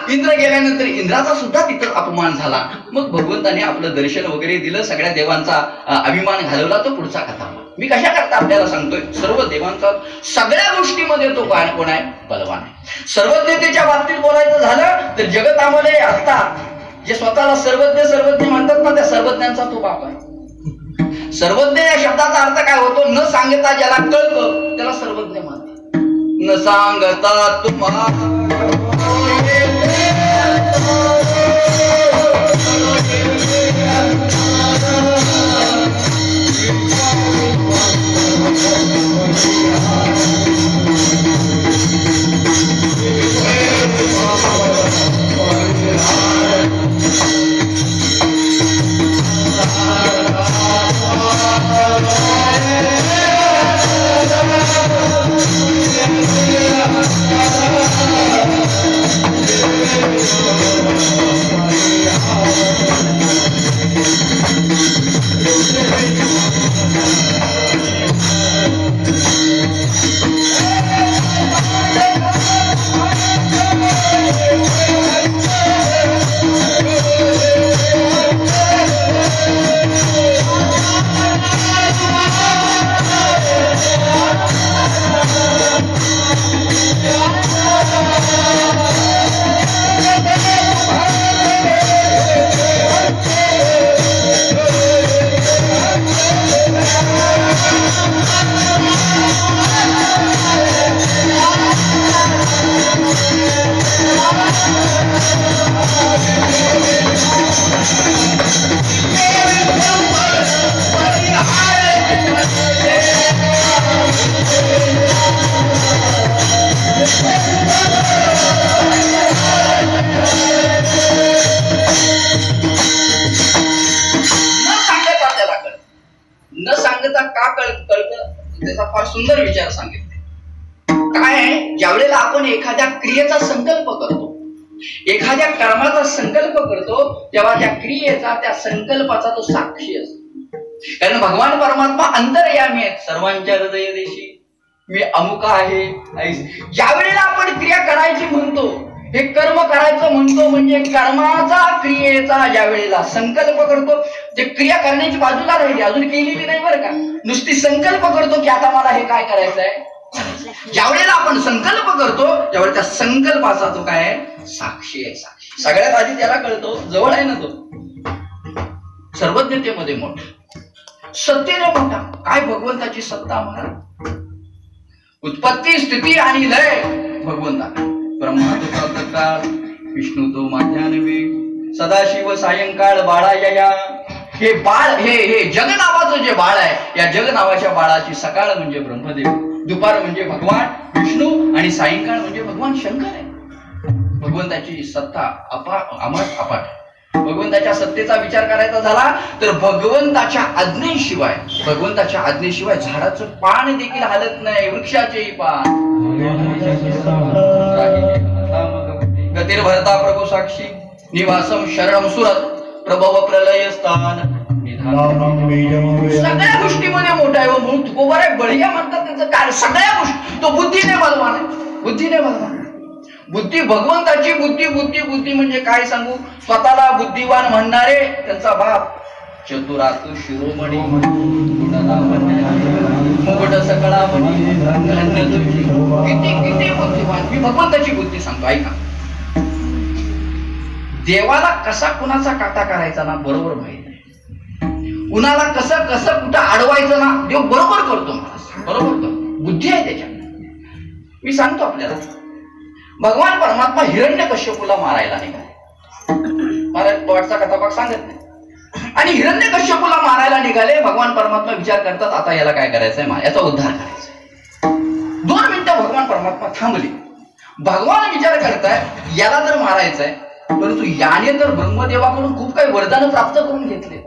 इंद्र गेल्यानंतर इंद्राचा सुद्धा तिथं अपमान झाला मग भगवंताने आपलं दर्शन वगैरे दिलं सगळ्या देवांचा अभिमान घालवला तो पुढचा कथा मी कशा करता आपल्याला सांगतोय सर्व देवांचा सगळ्या गोष्टीमध्ये तो कोण आहे बलवान आहे सर्वज्ञतेच्या बाबतीत बोलायचं झालं तर जगतामध्ये आता जे स्वतःला सर्वज्ञ म्हणतात ना त्या सर्वज्ञांचा तो बाप आहे सर्वज्ञ या शब्दाचा अर्थ काय होतो न सांगता ज्याला कळतं त्याला सर्वज्ञ म्हणतात न सांगता तुम्हाला न सांगता का कळतं त्याचा फार सुंदर विचार सांगितले. काय आहे, ज्यावेळेला आपण एखाद्या क्रियेचा संकल्प करतो, एखाद्या कर्माचा संकल्प करतो, तेव्हा त्या क्रियेचा, त्या संकल्पाचा तो साक्षी असतो. कारण भगवान परमात्मा अंतर्यामी आहेत सर्वांच्या हृदय देशी. मी अमुक आहे. ज्या वेळेला आपण क्रिया करायची म्हणतो, हे कर्म करायचं म्हणतो, म्हणजे कर्माचा क्रियेचा ज्या वेळेला संकल्प करतो, ते क्रिया करण्याची बाजूला राहिली, अजून केलेली नाही बरं का, नुसती संकल्प करतो की आता मला हे काय करायचं आहे. ज्या वेळेला आपण संकल्प करतो त्यावेळेला त्या संकल्पाचा तो काय आहे, साक्षी आहे. साक्षी सगळ्यात आधी त्याला कळतो, जवळ आहे ना तो, सर्वज्ञतेमध्ये मोठा, सत्तेने मोठा. काय भगवंताची सत्ता महाराज, उत्पत्ती स्थिती आणि लय भगवंता. ब्रह्मा तो प्रातःकाळ, विष्णू तो माध्यान्हवी, सदाशिव सायंकाळ बाळाया. हे बाळ, हे जग नावाचं जे बाळ आहे, या जग नावाच्या बाळाची सकाळ म्हणजे ब्रह्मदेव, दुपार म्हणजे भगवान विष्णू आणि सायंकाळ म्हणजे भगवान शंकर आहे. भगवंताची सत्ता अमाट अपाट. भगवंताच्या सत्तेचा विचार करायचा झाला तर भगवंताच्या आज्ञेशिवाय झाडाचं पान देखील हालत नाही, वृक्षाचेही पान. गतिर्भरता प्रभू साक्षी, निवासम शरणम सुरत, प्रभव प्रलय स्थान. सगळ्या गोष्टीमध्ये मोठा आहे. म्हणून तुकोबर आहे, बळीया म्हणतात त्याचं काय, सगळ्या गोष्टी तो बुद्धीने बलवान आहे. बुद्धीने बलवान, बुद्धी भगवंताची बुद्धी. बुद्धी म्हणजे काय सांगू, स्वतःला बुद्धिवान म्हणणारे त्यांचा बाप चतुरातु शिरोमणी, मुकुट सकळामणी, किती बुद्धिवान. मी भगवंताची बुद्धी सांगतो, ऐका. देवाला कसा कुणाचा काटा करायचा ना बरोबर माहिती आहे. कुणाला कसं कुठं अडवायचं ना देव बरोबर करतो, बरोबर करतो. बुद्धी आहे त्याच्यात. मी सांगतो आपल्याला, भगवान परमात्मा हिरण्यकश्यपूला मारायला निघाले. महाराज वाटचा कथाभाग सांगत नाही. आणि हिरण्यकश्यपूला मारायला निघाले. भगवान परमात्मा विचार करतात, आता याला काय करायचंय, याचा उद्धार करायचा. 2 मिनिटं भगवान परमात्मा थांबले. भगवान विचार करताय याला जर मारायचंय, परंतु याने तर ब्रह्मदेवाकडून खूप काही वरदान प्राप्त करून घेतले.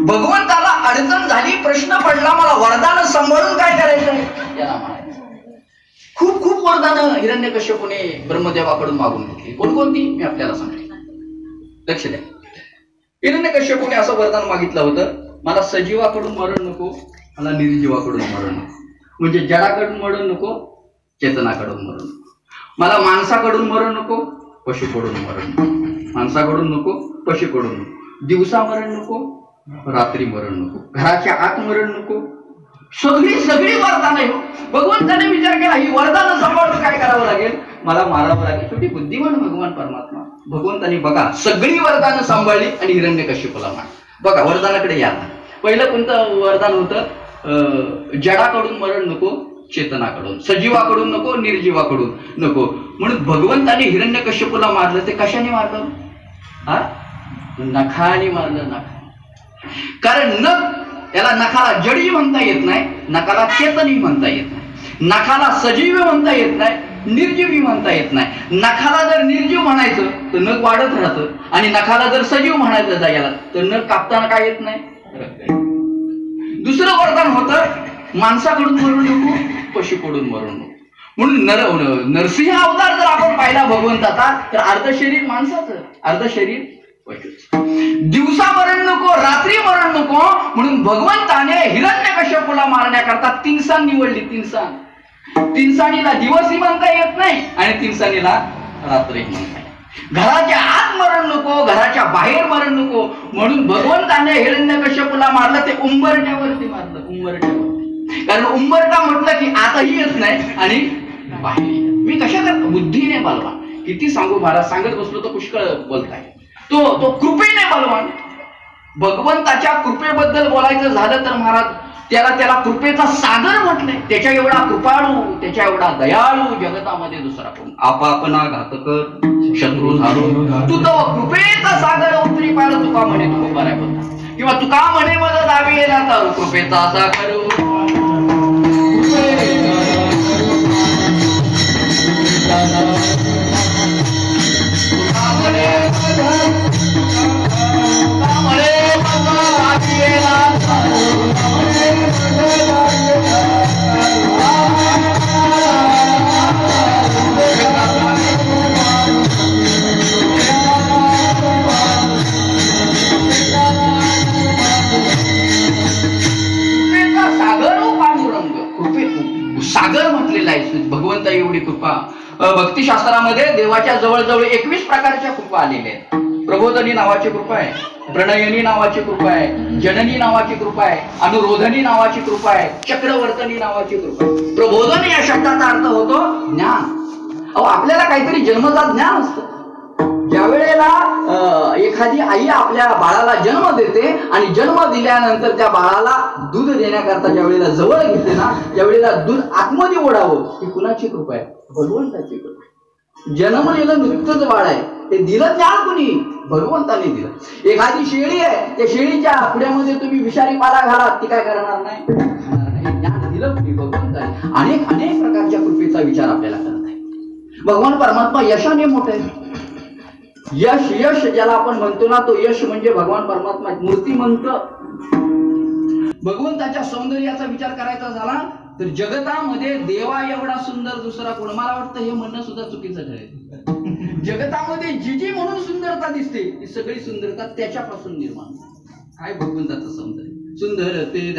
भगवंताला अडचण झाली, प्रश्न पडला, मला वरदान सांभाळून काय करायचंय, याला मारायचं. खूप वरदान हिरण्यकश्यपूने ब्रह्मदेवाकडून मागून घेतली. कोणकोणती मी आपल्याला सांगते, लक्ष द्या. हिरण्यकश्यपूने असं वरदान मागितलं होतं, मला सजीवाकडून मरण नको, मला निर्जीवाकडून मरण नको. म्हणजे जडाकडून मरण नको, चेतनाकडून मरण नको. मला माणसाकडून मरण नको, पशुकडून मरण नको. माणसाकडून नको, पशुकडून नको. दिवसा मरण नको, रात्री मरण नको. घराच्या आत मरण नको. सगळी वरदान आहे. भगवंताने विचार केला, ही वरदान सांभाळून काय करावं लागेल, मला मारावं लागेल. शेवटी बुद्धिमान भगवान परमात्मा. भगवंतानी बघा सगळी वरदान सांभाळली आणि हिरण्यकश्यपूला मार. बघा वरदानाकडे या. पहिलं कोणतं वरदान होतं, जडाकडून मरण नको, चेतनाकडून. सजीवाकडून नको, निर्जीवाकडून नको. म्हणून भगवंताने हिरण्यकश्यपूला मारलं. ते कशाने मारलं, नखाने मारलं. नखा. कारण नख, त्याला नखाला जडी म्हणता येत नाही, नखाला चेतनी म्हणता येत नाही, नखाला सजीव म्हणता येत नाही, निर्जीवी म्हणता येत नाही. नखाला जर निर्जीव म्हणायचं तर नख वाढत राहतं, आणि नखाला जर सजीव म्हणायचं जायला तर नख कापताना काय येत नाही. दुसरं वरदान होतं, माणसाकडून मरू नको, पशुकडून मरू नको. म्हणून नरसिंह अवतार जर आपण पाहिला भगवंताचा, तर अर्ध शरीर माणसाचं, अर्ध शरीर पशुचं. दिवसा मरण नको, रात्री मरण नको. म्हणून भगवंताने हिरण्यकश्यपूला मारण्याकरता 3 साण निवडली. 3 साण. 3 साणीला दिवसही म्हणता येत नाही आणि 3 साणीला रात्री म्हणता येत. घराच्या आत मरण नको, घराच्या बाहेर मरण नको. म्हणून भगवंताने हिरण्यकश्यपूला मारलं, ते उंबरट्यावरती मारलं. उंबरट्यावरती. कारण उंबरटा म्हटलं की आतही येत नाही आणि बाहेर. मी कशा करतो, बुद्धीने बलवान. किती सांगू महाराज, सांगत बसलो तर पुष्कळ बोलताय. तो कृपेने बलवान. भगवंताच्या कृपेबद्दल बोलायचं झालं तर महाराज, त्याला कृपेचा सागर म्हटलंय. त्याच्या एवढा कृपाळू, त्याच्या एवढा दयाळू जगतामध्ये दुसरा कोण. आपापना घातकर शत्रू झालो, तू तो कृपेचा सागर उतरी पाहिलं. तुका म्हणे तू बऱ्या बोलता, किंवा तुका म्हणे मज दावी येला तर कृपेचा सागर. Come on, सागर म्हटलेला आहे भगवंता एवढी कृपा. भक्तिशास्त्रामध्ये देवाच्या जवळजवळ 21 प्रकारच्या कृपा आलेल्या आहेत. प्रबोधनी नावाची कृपा आहे, प्रणयनी नावाची कृपा आहे, जननी नावाची कृपा आहे, अनुरोधनी नावाची कृपा आहे, चक्रवर्तनी नावाची कृपा आहे. प्रबोधन या शब्दाचा अर्थ होतो ज्ञान. आपल्याला काहीतरी जन्मजात ज्ञान असतं. ज्या वेळेला एखादी आई आपल्या बाळाला जन्म देते आणि जन्म दिल्यानंतर त्या बाळाला दूध देण्याकरता ज्या वेळेला जवळ घेते ना, त्यावेळेला दूध आतमध्ये ओढावं, ही कुणाची कृपा आहे? भगवंताची कृपा. जन्मलेलं नुकतंच बाळ आहे, ते दिलं ज्ञान कुणी? भगवंताने दिलं. एखादी शेळी आहे, त्या शेळीच्या पुढ्यामध्ये तुम्ही विषारी पाला घाला, ती काय करणार नाही? ज्ञान दिलं कुणी? भगवंताने. अनेक अनेक प्रकारच्या कृपेचा विचार आपल्याला करत आहे. भगवान परमात्मा यशाने मोठे आहे. यश यश ज्याला आपण म्हणतो ना, तो यश म्हणजे भगवान परमात्मा मूर्तिमंत. भगवंताच्या सौंदर्याचा विचार करायचा झाला तर जगतामध्ये देवा एवढा सुंदर दुसरा कोण? मला वाटतं हे म्हणणं सुद्धा चुकीचं ठरेल. जगतामध्ये जी जी म्हणून सुंदरता दिसते ती सगळी सुंदरता त्याच्यापासून निर्माण. काय भगवंताचं सौंदर्य! सुंदर ते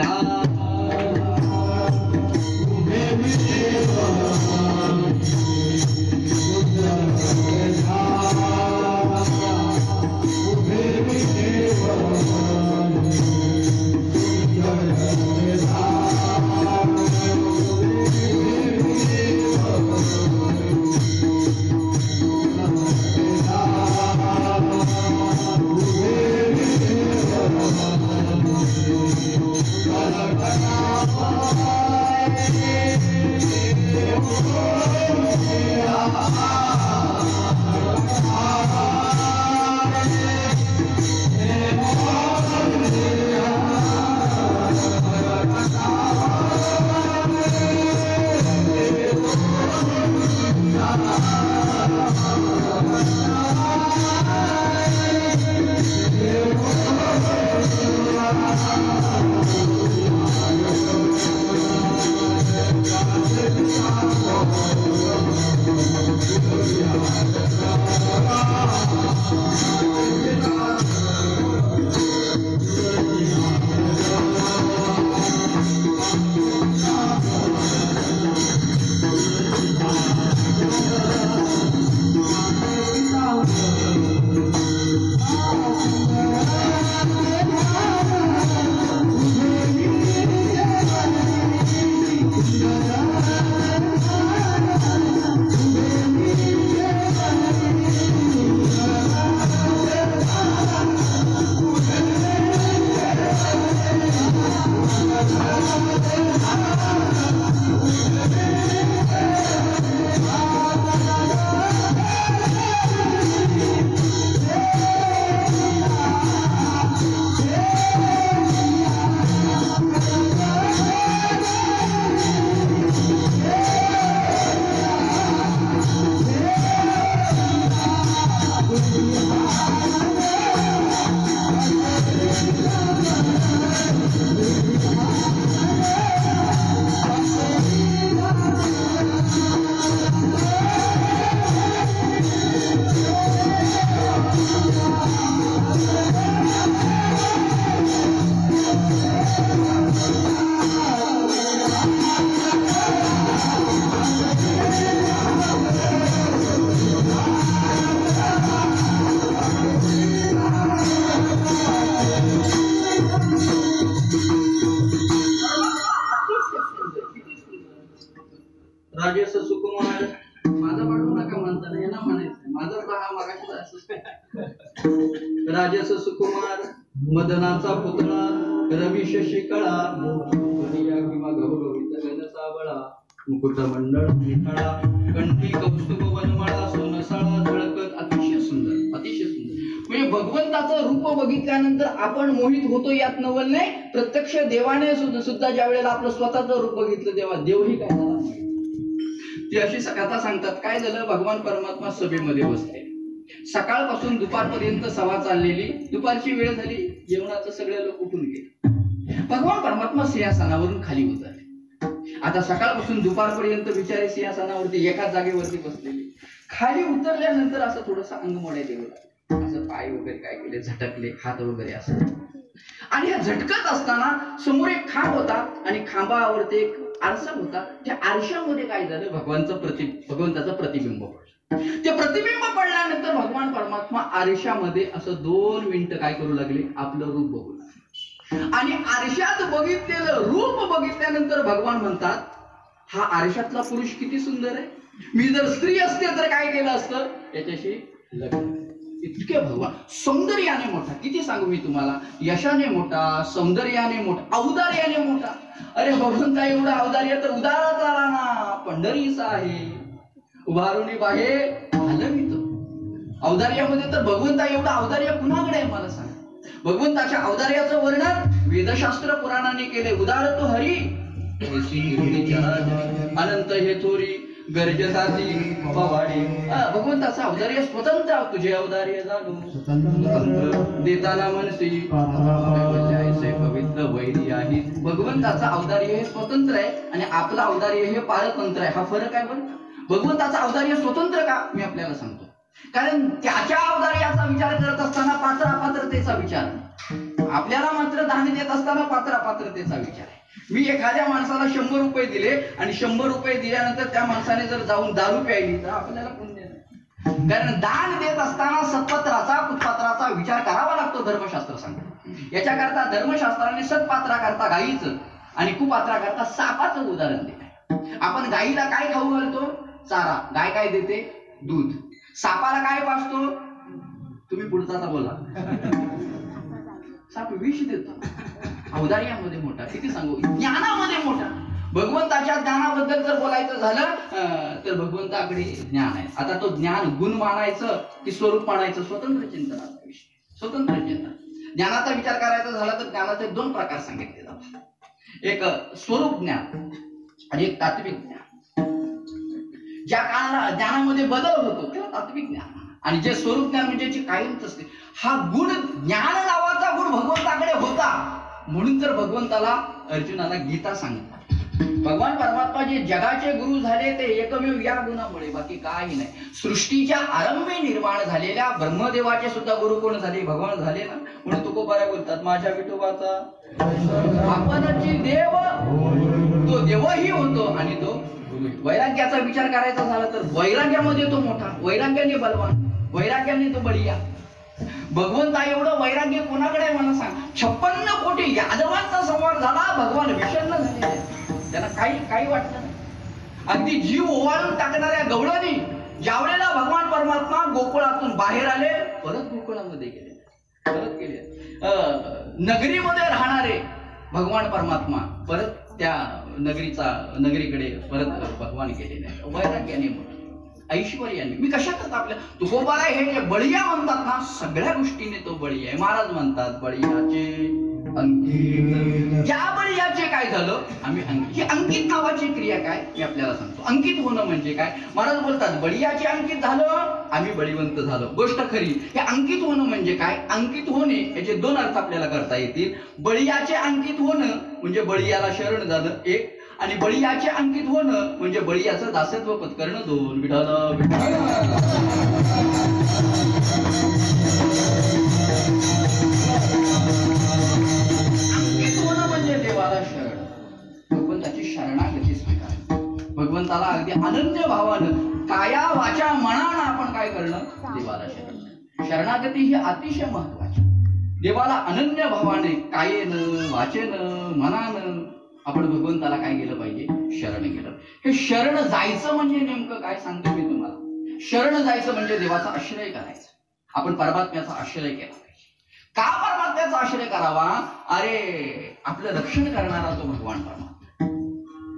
राजेश सुकुमार. माझा पाठवू नका म्हणताना यांना म्हणायचं माझा हा मागाशी. राजेश सुकुमार, मदनाचा पुतळा, रवी शशी कळा, किंवा गौरवीचा गण साबळा, मुकुट मंडळ निखळा, कंठी कौस्तुभ वनमाळा, सोनसाळा झळकत. अतिशय सुंदर, अतिशय सुंदर. म्हणजे भगवंताचं रूप बघितल्यानंतर आपण मोहित होतो यात नवल नाही. प्रत्यक्ष देवाने सुद्धा ज्या वेळेला आपलं स्वतःचं रूप बघितलं तेव्हा देवही काय झाला. ती अशी कथा सांगतात. काय झालं, भगवान परमात्मा सभेमध्ये बसले. सकाळपासून दुपारपर्यंत सभा चाललेली. दुपारची वेळ झाली, जेवणाचं सगळे लोक उठून गेले. भगवान परमात्मा सिंहासनावरून खाली उतरले. आता सकाळपासून दुपारपर्यंत बिचारे सिंहासनावरती एकाच जागेवरती बसलेले. खाली उतरल्यानंतर असं थोडस अंग मोडायला गेलं, असं पाय वगैरे काय केले, झटकले, हात वगैरे असं आणि ह्या झटकत असताना समोर एक खांब होता आणि खांबावरती एक आरसा होता. त्या आरशामध्ये काय झालं, भगवंताचं प्रतिबिंब पडलं. ते प्रतिबिंब पडल्यानंतर भगवान परमात्मा आरशामध्ये असं 2 मिनिटं काय करू लागले, आपलं रूप बघू लागले. आणि आरशात बघितलेलं रूप बघितल्यानंतर भगवान म्हणतात, हा आरशातला पुरुष किती सुंदर आहे, मी जर स्त्री असते तर काय केलं असतं, याच्याशी लग्न. इतके भगवान सौंदर्याने मोठा, किती सांगू मी तुम्हाला, यशाने मोठा, सौंदर्याने मोठा, औदार्याने मोठा. अरे भगवंता एवढा औदार्य तर उदाराचा राणा पंढरीचा आहे, उभारुनी बाहेर हलवितो. औदार्यामध्ये तर भगवंता एवढा औदार्य कुणाकडे आहे मला सांग. भगवंताच्या औदार्याचं वर्णन वेदशास्त्र पुराणाने केले. उदार तो हरी अनंत हे थोरी गरजेसाठी पवाडी. भगवंताचा औदार्य स्वतंत्र, तुझे औदार्य जाणू देताना मनसी पवित्र वैरी आहे. भगवंताचा औदार्य हे स्वतंत्र आहे आणि आपलं औदार्य हे पारतंत्र आहे. हा फरक आहे बरं. भगवंताचा औदार्य स्वतंत्र का, मी आपल्याला सांगतो. कारण त्याच्या औदार्याचा विचार करत असताना पात्रतेचा विचार, आपल्याला मात्र दान देत असताना पात्रतेचा विचार आहे. मी एखाद्या माणसाला 100 रुपये दिले आणि 100 रुपये दिल्यानंतर त्या माणसाने जर जाऊन दारू प्यायली तर आपल्याला पुण्य नाही. कारण दान देत असताना सत्पात्राचा कुत्पात्राचा विचार करावा लागतो, धर्मशास्त्र सांगतो. याच्याकरता धर्मशास्त्राने सत्पात्राकरता गाईचं आणि कुपात्राकरता सापाचं उदाहरण दिलंय. आपण गाईला काय खाऊ घालतो, चारा. गाय काय देते, दूध. सापाला काय पाजतो, तुम्ही पुढचा बोला, साप विष देतो. औदार्यामध्ये मोठा, किती सांगू, ज्ञानामध्ये मोठा. भगवंताच्या ज्ञानाबद्दल जर बोलायचं झालं तर भगवंताकडे ज्ञान आहे. आता तो ज्ञान गुण मानायचं की स्वरूप मानायचं, स्वतंत्र चिंतनाचा विषय, स्वतंत्र चिंतन. ज्ञानाचा विचार करायचा झाला तर ज्ञानाचे 2 प्रकार सांगितले जातात. एक स्वरूप ज्ञान आणि एक तात्विक ज्ञान. ज्या काळाला ज्ञानामध्ये बदल होतो तेव्हा तात्विक ज्ञान, आणि जे स्वरूप ज्ञान म्हणजे जे कायमच असते. हा गुण, ज्ञान नावाचा गुण भगवंताकडे होता, म्हणून तर भगवंताला अर्जुनाला गीता सांगितलं. भगवान परमात्मा जे जगाचे गुरु झाले ते एकमेव या गुणामुळे, बाकी काही नाही. सृष्टीच्या आरंभी निर्माण झालेल्या ब्रह्मदेवाचे सुद्धा गुरु कोण झाले, भगवान झाले ना. म्हणून तुकोबारा बोलतात, माझ्या विठोबाचा आपणची देव, तो देवही होतो आणि तो वैराग्याचा विचार करायचा झाला तर वैराग्यामध्ये तो मोठा, वैराग्याने बलवान, वैराग्याने तो बळीया. भगवंता एवढं वैराग्य कोणाकडे मला सांग. 56 कोटी यादवांचा संवाद झाला, भगवान विषण्ण झाले, त्यांना काही वाटत नाही. अगदी जीव ओवाळून टाकणाऱ्या गवळणी ज्यावेळेला भगवान परमात्मा गोकुळातून बाहेर आले, परत गोकुळामध्ये गेले, परत गेले. नगरीमध्ये राहणारे भगवान परमात्मा परत त्या नगरीकडे परत भगवान गेले नाही. वैराग्याने मोठे, ऐश्वर्याने. मी कशातच आपल्या तुकोबारा हे जे बळीया म्हणतात ना, सगळ्या गोष्टीने तो बळीया आहे. महाराज म्हणतात बळीयाचे अंकित. ज्या बळीयाचे काय झालं, आम्ही अंकित. ही अंकित नावाची क्रिया काय मी आपल्याला सांगतो. अंकित होणं म्हणजे काय. महाराज बोलतात बळीयाचे अंकित झालं, आम्ही बळीवंत झालो. गोष्ट खरी. हे अंकित होणं म्हणजे काय. अंकित होणे याचे 2 अर्थ आपल्याला करता येतील. बळीयाचे अंकित होणं म्हणजे बळीयाला शरण झालं एक, आणि बळीयाचे अंकित होणं म्हणजे बळीयाचं दासत्व पत्करणं 2. विठाला अंकित होणं म्हणजे देवाला शरण, भगवंताची शरणागती स्वीकार. भगवंताला अगदी अनन्य भावानं काया वाचा मनानं आपण काय करणं, देवाला शरण. शरणागती ही अतिशय महत्वाची. देवाला अनन्य भावाने कायेनं वाचेनं मनानं आपण भगवंताला काय केलं पाहिजे, शरण गेलं. हे शरण जायचं म्हणजे नेमकं काय सांगतो मी तुम्हाला. शरण जायचं म्हणजे देवाचा आश्रय करायचा. आपण परमात्म्याचा आश्रय केला पाहिजे. का परमात्म्याचा आश्रय करावा, अरे आपलं रक्षण करणारा तो भगवान परमात्मा.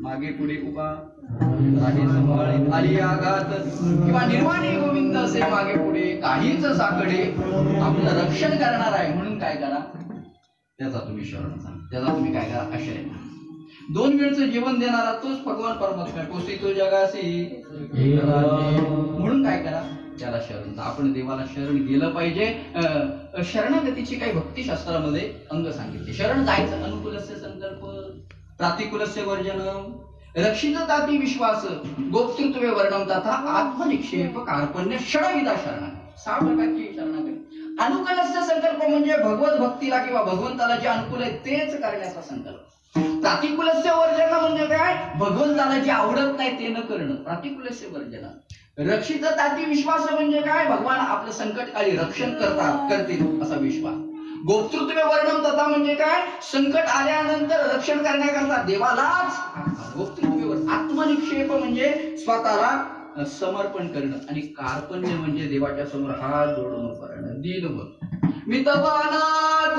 मागे पुढे उभा सांभाळीत आली आघात किंवा निर्वाणी गोविंद असे मागे पुढे काहीच साकडे, आपलं रक्षण करणार आहे. म्हणून काय करा, त्याचा तुम्ही शरण जा, त्याचा तुम्ही काय करा, आश्रय. 2 वेळचं जीवन देणारा तोच भगवान परमात्मा. कोसी तो जगासी, म्हणून काय करा, त्याला शरण जा. आपण देवाला शरण गेलं पाहिजे. शरणागतीची काही भक्तिशास्त्रामध्ये अंग सांगितले. शरण जायचं. अनुकूलस्य संकल्प, प्रातिकूलस्य वर्जनम, रक्षितताती विश्वास, गोप्तृत्वे वर्णम तथा आत्मनिक्षेप कार्पण्य षडविधा शरणागती. 6 प्रकारची शरणागती. अनुकूलस्य संकल्प म्हणजे भगवत भक्तीला किंवा भगवंताला जे अनुकूल आहे तेच करण्याचा संकल्प. प्रातिकूलस्य वर्जन म्हणजे काय? भगवंताला जे आवडत नाही ते न करणं प्रातिकूलस्य वर्जन. रक्षित ताती विश्वास म्हणजे काय? भगवान आपलं संकटकाळी रक्षण करतील असा विश्वास. गोप्तृत्व वर्णन तथा म्हणजे काय? संकट आल्यानंतर रक्षण करण्याकरता देवालाच गोप्तृत्व. आत्मनिक्षेप म्हणजे स्वतःला समर्पण करणं. आणि कार्पण्य म्हणजे देवाच्या समोर हात जोडून करणं. दीनभाव मी तवानाथ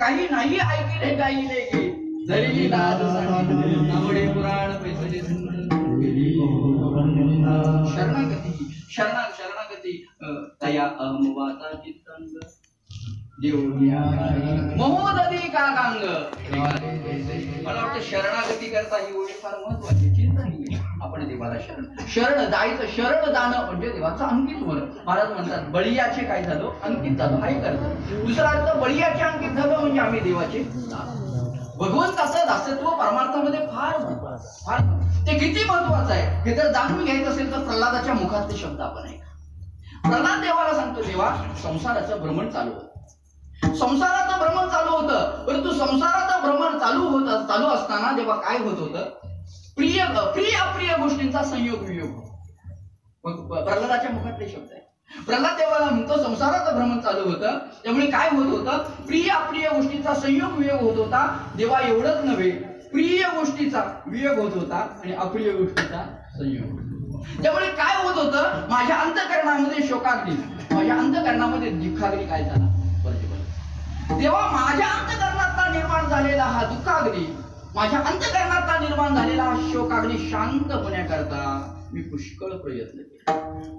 काही नाही ऐकले काही लेखे धरली लाज आवडे पुराण पैसे शरणागती तया अमवाता चित्तंग महोदधी काकांग. मला वाटतं शरणागती करता ही ओळी फार महत्वाची. चिंता नाही आपण देवाला शरण जायचं. शरण जाणं म्हणजे देवाचं अंकित होणं. महाराज म्हणतात बळीयाचे काय झालं? अंकित झालं. हाही करतो. दुसरा अर्थ बळीयाचे अंकित झालं म्हणजे आम्ही देवाचे भगवंताचं दासत्व परमार्थामध्ये फार ते किती महत्वाचं आहे हे जर जाणून घ्यायचं असेल तर प्रल्हादाच्या मुखातले शब्द आपण ऐका. प्रल्हाद देवाला सांगतो देवा संसाराचं भ्रमण चालू होतं. संसाराचं भ्रमण चालू होतं. परंतु संसाराचं भ्रमण चालू असताना तेव्हा काय होत होतं? प्रिय अप्रिय गोष्टींचा संयोग वियोग. प्रल्हादाच्या मुखातले शब्द आहे. प्रल्हाद देवाला म्हणतो संसाराचं भ्रमण चालू होतं त्यामुळे काय होत होतं? प्रिय अप्रिय गोष्टींचा संयोग वियोग होत होता. देवा एवढंच नव्हे प्रिय गोष्टीचा वियोग होत होता आणि अप्रिय गोष्टीचा संयोग. त्यामुळे काय होत होतं? माझ्या अंतःकरणामध्ये शोकाग्नी, माझ्या अंतःकरणामध्ये दुःखाग्नी काय झाला? तेव्हा माझ्या अंतःकरणातला निर्माण झालेला हा दुःखाग्नी, माझ्या अंतःकरणातला निर्माण झालेला हा शोकाग्नी शांत होण्याकरता मी पुष्कळ प्रयत्न केले,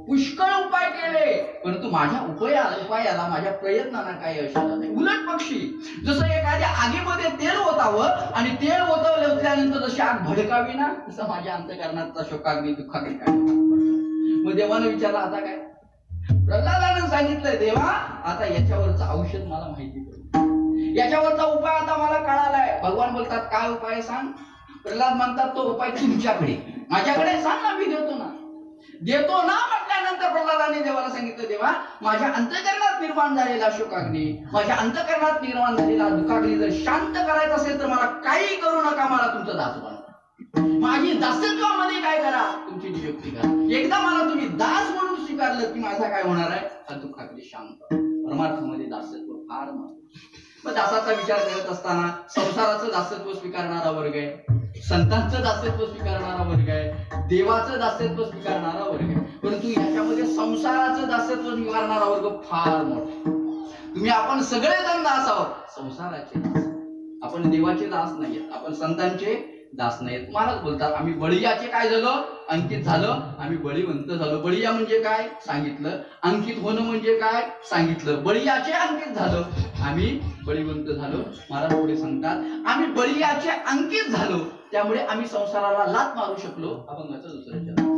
पुष्कळ उपाय केले. परंतु माझ्या उपायाला माझ्या प्रयत्नांना काही यश आलं नाही. उलट पक्षी जसं एखाद्या आगीमध्ये तेल ओतावं आणि तेल ओतल्यानंतर जशी आग भडकावी ना तसं माझ्या अंतःकरणातला शोकाग्नी दुःखाग्नी काय. मग देवानं विचारलं आता काय? प्रल्हादानं सांगितलंय देवा आता याच्यावरचं औषध मला माहिती पडलं, याच्यावरचा उपाय आता मला कळालाय. भगवान बोलतात काय उपाय सांग? प्रल्हाद म्हणतात तो उपाय तुमच्याकडे, माझ्याकडे सांग ना मी देतो ना. देतो ना म्हटल्यानंतर प्रल्हादाने देवाला सांगितलं देवा माझ्या अंतःकरणात निर्माण झालेला शोकाग्नी, माझ्या अंतःकरणात निर्माण झालेला दुःखाग्नी जर शांत करायचं असेल तर मला काही करू नका, मला तुमचं दास बनवा. माझी दासत्वामध्ये काय करा? तुमची नियुक्ती करा. एकदा मला तुम्ही दास म्हणून स्वीकारलं की माझा काय होणार आहे? हा दुःखाग्नी शांत. परमार्थामध्ये दासत्व फार महत्त्वाचं. मग दासाचा विचार करत असताना संसाराचं दासत्व स्वीकारणारा वर्ग आहे, संतांचं दासत्व स्वीकारणारा वर्ग आहे, देवाचं दासत्व स्वीकारणारा वर्ग आहे. परंतु याच्यामध्ये संसाराचं दासत्व स्वीकारणारा वर्ग फार मोठा. तुम्ही आपण सगळेजण दास आहोत संसाराचे दास. आपण देवाचे दास नाहीयेत, आपण संतांचे दास नाहीत. महाराज बोलतात आम्ही बळीयाचे काय झालं, अंकित झालं, आम्ही बळीवंत झालो. बळीया म्हणजे काय सांगितलं, अंकित होणं म्हणजे काय सांगितलं. बळीयाचे अंकित झालो, आम्ही बळीवंत झालो. महाराज पुढे सांगतात आम्ही बळीयाचे अंकित झालो, त्यामुळे आम्ही संसाराला लात मारू शकलो. अभंगाचं दुसरं चरण.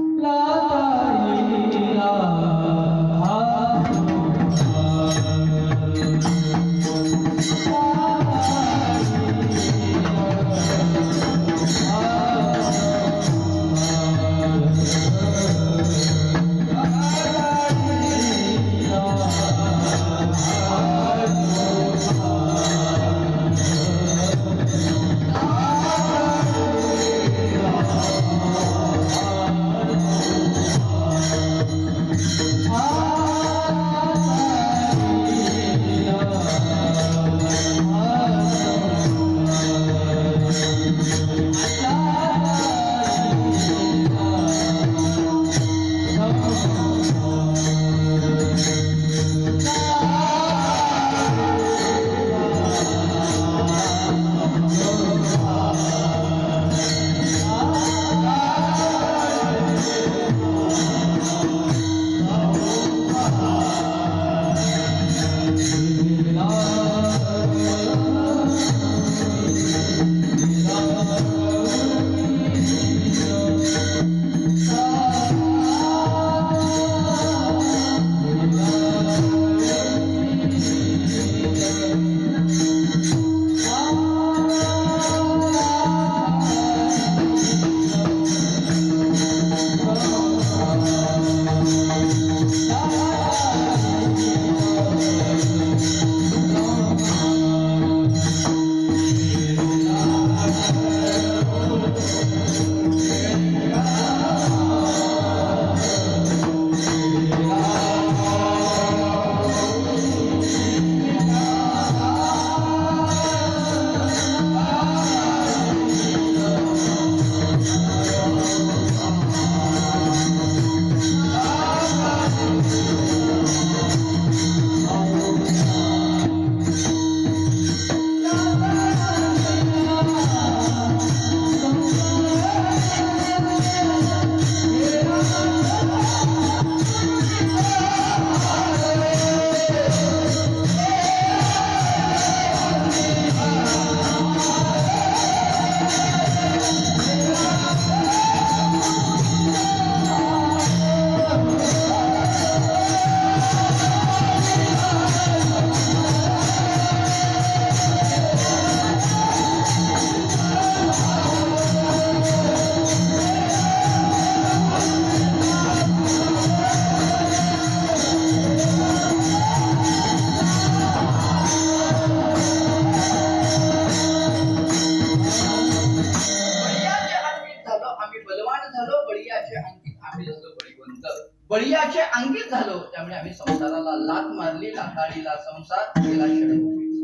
बळीयाचे अंकित झालो, त्यामुळे आम्ही संसाराला लात मारली, लाताळीला संसार केला षडभूमीचा.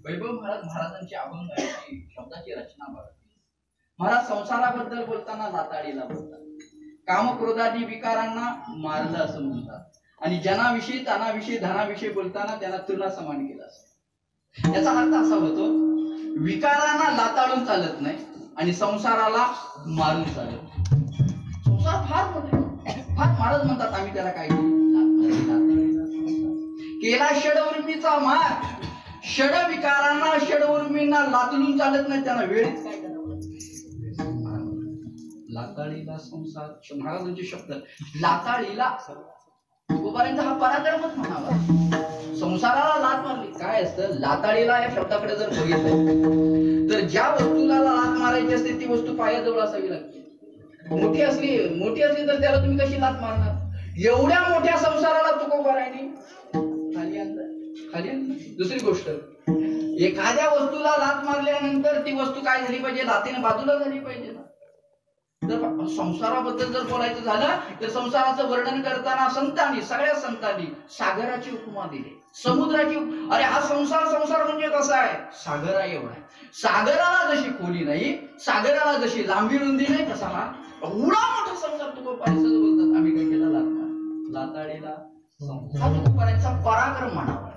वैभव महाराजांची अभंगाची शब्दाची रचना बघा. महाराज संसाराबद्दल बोलताना लाताळीला बोलतात, कामक्रोधादी विकारांना मारलं असं म्हणतात, आणि जनाविषयी तानाविषयी धनाविषयी बोलताना त्यांना तुलना समान केला असं. याचा अर्थ असा होतो, विकारांना लाताळून चालत नाही आणि संसाराला मारून चालत. संसार फार मोठा, फार महाराज म्हणतात आम्ही त्याला काय केला षडउर्मीचा मार. षड विकारांना षडउर्मींना लातळून चालत नाही, त्यांना वेळीच काय करावं. लाताळीला संसार, महाराजांचे शब्द लाताळीला तुकोबारांचा हा पराक्रमच म्हणावा. संसाराला लात मारली. काय असतं लाताळीला या शब्दाकडे जर बघितलं तर ज्या वस्तूला लात मारायची असते ती वस्तू पायाजवळ असावी लागते. मोठी असली तर त्याला तुम्ही कशी लात मारणार. एवढ्या मोठ्या संसाराला तुकोबारांनी खाली आणलं. दुसरी गोष्ट, एखाद्या वस्तूला लात मारल्यानंतर ती वस्तू काय झाली पाहिजे, लातीने बाजूला झाली पाहिजे ना. तर संसाराबद्दल जर बोलायचं झालं तर संसाराचं वर्णन करताना सगळ्या संतांनी सागराची उपमा दिली, समुद्राची. अरे हा संसार म्हणजे कसा आहे, सागरा एवढा आहे. सागराला जशी खोली नाही, सागराला जशी लांबी रुंदी नाही, तसा हा एवढा मोठा संसार. तुकोबारांचं बोलतात आम्ही काय केला, लाताळीला. हा तुकोबारांचा पराक्रम म्हणावा.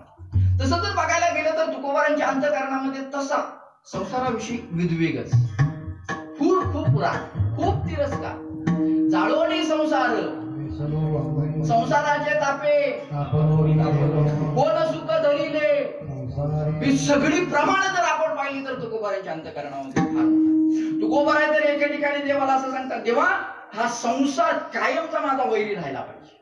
तसं जर बघायला गेलं तर तुकोबारांच्या अंतःकरणामध्ये तसा संसाराविषयी विद्वेगच, खूप राग, खूप तिरस्कार, जाळवणी संसार, संसाराचे तापे, कोण सुख धरिले, ही सगळी प्रमाण जर आपण पाहिली तर तुकोबारांच्या अंतःकरणामध्ये फार. तुकोबाराय तर एके ठिकाणी देवाला असं सांगतात, देवा हा संसार कायमचा माझा वैरी राहिला पाहिजे,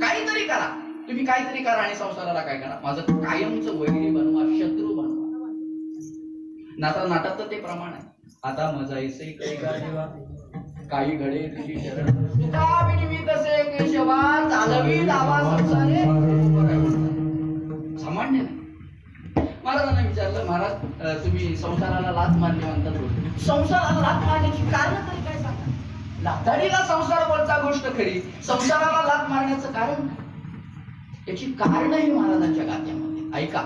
काहीतरी करा, तुम्ही काहीतरी करा आणि संसाराला काय करा, माझं कायमचं वैरी बनवा, शत्रू बनवा. नाटात तर ते प्रमाण आहे. आता मजा ऐसे का देवा काही घडे तुझी शरण, तुका विनिवित असे केशवा चालवी दावा संसारे. सामान्य नाही. महाराजांना विचारलं, महाराज तुम्ही संसाराला लाथ मारली म्हणतात, संसाराला लाथ मारण्याची कारण तरी काय सांगा. लाथाडीला संसार बोलता गोष्ट खरी, संसाराला लाथ मारण्याचं कारण याची कारणही महाराजांच्या गाथ्यामध्ये. ऐका,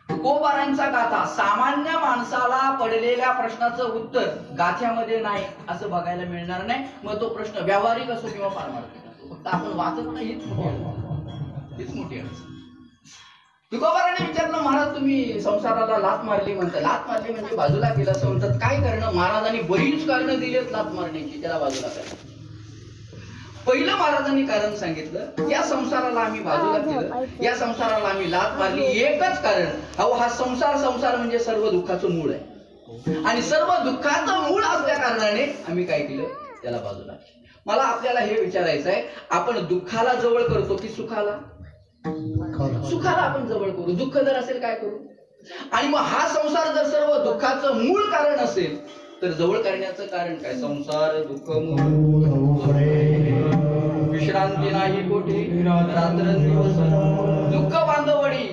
तुकोबारांचा गाथा सामान्य माणसाला पडलेल्या प्रश्नाचं उत्तर गाथ्यामध्ये नाही असं बघायला मिळणार नाही. मग तो प्रश्न व्यावहारिक असो किंवा पारमार्थिक असो, फक्त आपण वाचत नाही हीच मोठी अडचण. तुकोबारांनी विचारलं, महाराज तुम्ही संसाराला लाथ मारली म्हणता, लाथ मारली म्हणजे बाजूला केलं असं म्हणतात, काय करणं. महाराजांनी बरीच कारणं दिलीत लाथ मारण्याची, त्याला बाजूला करा. पहिलं महाराजांनी कारण सांगितलं, या संसाराला आम्ही बाजूला केलं, या संसाराला आम्ही लाथ मारली, एकच कारण, अहो हा संसार म्हणजे सर्व दुःखाचं मूळ आहे, आणि सर्व दुःखाचं मूळ असल्या कारणाने आम्ही काय केलं, त्याला बाजूला. मला आपल्याला हे विचारायचं आहे, आपण दुःखाला जवळ करतो की सुखाला? सुखाला आपण जवळ करू. दुःख जर असेल काय करू? आणि मग हा संसार जर सर्व दुःखाचं मूळ कारण असेल तर जवळ करण्याचं कारण काय? संसार दुःख मूळ, विश्रांती नाही कोठे, रात्रंदिवस दुःख बांधवडी.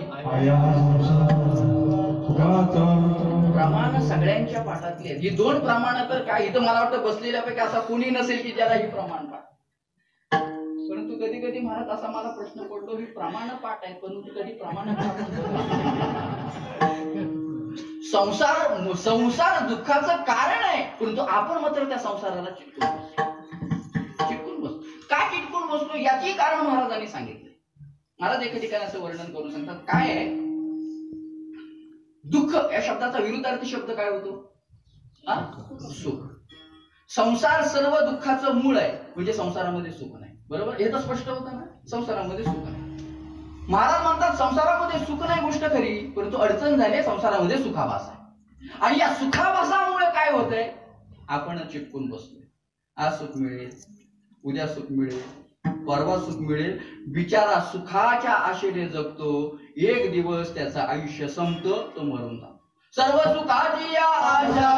प्रमाण सगळ्यांच्या पाठातली ही दोन प्रमाण तर काय, इथं मला वाटतं बसलेल्यापैकी असा कोणी नसेल की ज्याला ही प्रमाण पाठ. परंतु कधी कधी महाराज असा मला प्रश्न पडतो, ही प्रमाण पाठ आहे परंतु कधी प्रमाण संसार दुःखाचं कारण आहे, परंतु आपण मात्र त्या संसाराला चिटकून बसतो. काय चिटकून बसतो याची कारण महाराजांनी सांगितलं. महाराज एका ठिकाणी असं वर्णन करून सांगतात, काय आहे दुःख या शब्दाचा विरुद्धार्थी शब्द काय होतो? सुख. संसार सर्व दुःखाचं मूळ आहे म्हणजे संसारामध्ये सुख नाही. बरोबर, हे तर स्पष्ट होतं ना, संसारामध्ये सुख नाही. महाराज म्हणतात संसारामध्ये सुख नाही गोष्ट खरी, परंतु अडचण झाली संसारामध्ये सुखाभास आहे. आणि या सुखाभासामुळे काय होतंय, आपण चिपकून बसतोय. आज सुख मिळेल, उद्या सुख मिळेल, परवा सुख मिळेल, बिचारा सुखाच्या आशेने जगतो. एक दिवस त्याचं आयुष्य संपतं, तो मरून जातो. सर्व सुखाची या आशा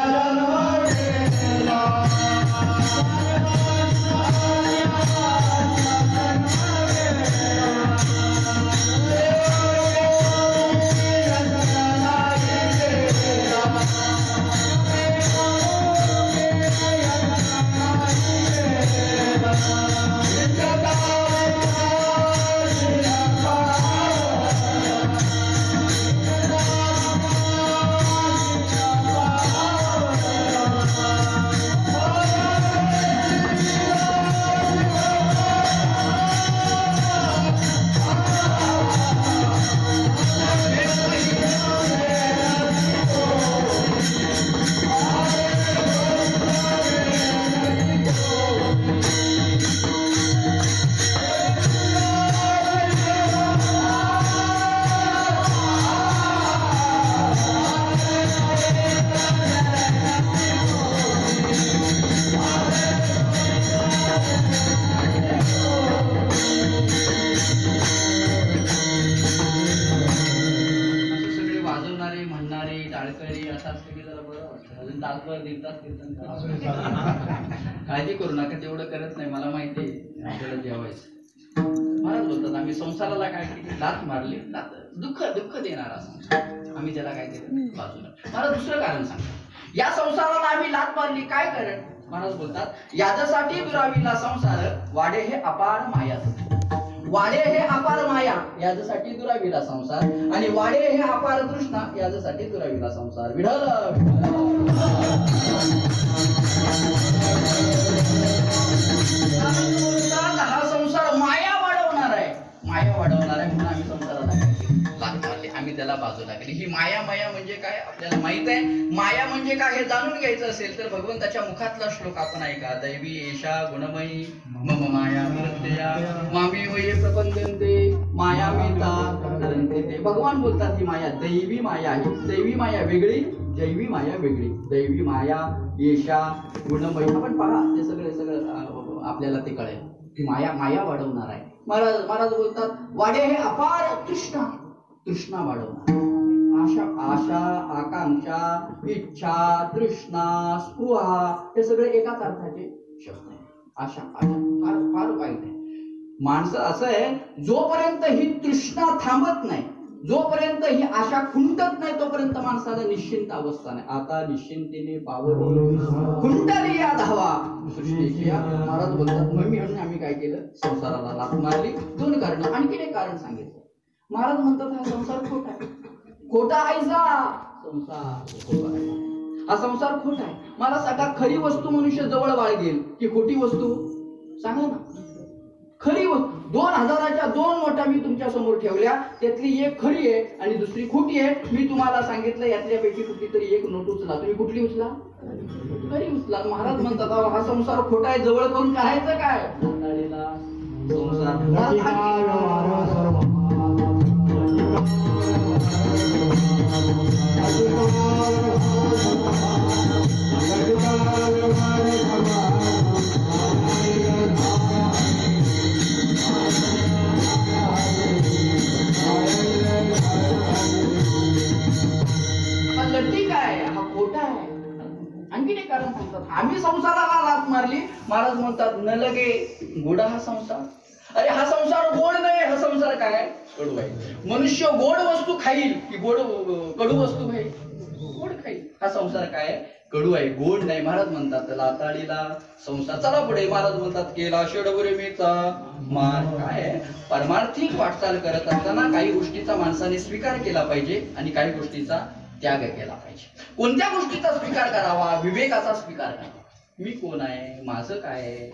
काळजी करू नका, तेवढं करत नाही, मला माहिती आहे आपल्याला जेवायचं. महाराज बोलतात आम्ही संसाराला काय केली, लाथ मारली, दुःख देणारा संसार, आम्ही त्याला काय केलं, बाजूला. महाराज दुसरं कारण सांगतात, या संसाराला आम्ही लाथ मारली, काय कारण? महाराज बोलतात याच्यासाठी दुरावीला संसार वाडे हे अपार माया. वाडे हे अपार माया याच्यासाठी दुरावीला संसार, आणि वाडे हे अपार तृष्णा याच्यासाठी दुरावीला संसार. विढल हा संसार माया वाढवणार आहे म्हणून आम्ही संसाराला लाथ मारली, आम्ही त्याला बाजूला केली. ही माया म्हणजे काय आपल्याला माहित आहे. माया म्हणजे काय हे जाणून घ्यायचं असेल तर भगवंताच्या मुखातला श्लोक आपण ऐका. दैवी एषा गुणमयी मम माया विरक्तया मामे वये प्रपंदन्ते माया मेता तरन्ते. भगवान बोलतात ही माया दैवी माया आहे. दैवी माया वेगळी, जैवी माया वेगळी. दैवी माया एषा गुणमयी. आपण पहा ते सगळं आपल्याला ते कळेल की माया वाढवणार आहे. महाराज बोलतात वाडे हे अपार तृष्णा वाढवणार. आशा आकांक्षा इच्छा तृष्णा स्पृहा हे सगळे एकाच अर्थाचे शब्द आहे. आशा फार वाईट आहे. माणसं असं आहे जोपर्यंत ही तृष्णा थांबत नाही, जोपर्यंत ही आशा खुंटत नाही तोपर्यंत माणसाला निश्चिंत अवस्था नाही. आता निश्चिंतीने पावली खुंटली या धावा सृष्टीची. महाराज बोलतात मम्मी म्हणून आम्ही काय केलं, संसाराला लाथ मारली. 2 कारण, आणखीन एक कारण सांगितलं. महाराज म्हणतात हा संसार खोटा आहे. खोटा आयसा संसार खोटा आहे. हा संसार खोटा आहे. मला सांगा खरी वस्तू मनुष्य जवळ बाळगेल की खोटी वस्तू? सांगा ना. खरी वस्तू 2000च्या 2 नोटा मी तुमच्या समोर ठेवल्या, त्यातली एक खरी आहे आणि दुसरी खोटी आहे. मी तुम्हाला सांगितलं यातल्यापैकी कुठली तरी एक नोट उचला. तुम्ही कुठली उचला? खरी उचला. महाराज म्हणतात हा संसार खोटा आहे, जवळ करून करायचं काय? लट्टी काय? हा खोटा आहे. आणखीन एक कारण सांगतात आम्ही संसाराला लाथ मारली. महाराज म्हणतात न लगे गोडा हा संसार. अरे हा संसार गोड नाही. हा संसार काय? कडू आहे. मनुष्य गोड वस्तू खाईल की कडू वस्तू खाईल? गोड खाईल. हा संसार काय? कडू आहे, गोड नाही. महाराज म्हणतात लाताडीला संसार. चला पुढे. महाराज म्हणतात केला षडवर्मीचा मार. काय? परमार्थिक वाटचाल करत असताना काही गोष्टीचा माणसाने स्वीकार केला पाहिजे आणि काही गोष्टीचा त्याग केला पाहिजे. कोणत्या गोष्टीचा स्वीकार करावा? विवेकाचा स्वीकार करावा. मी कोण आहे, माझं काय आहे,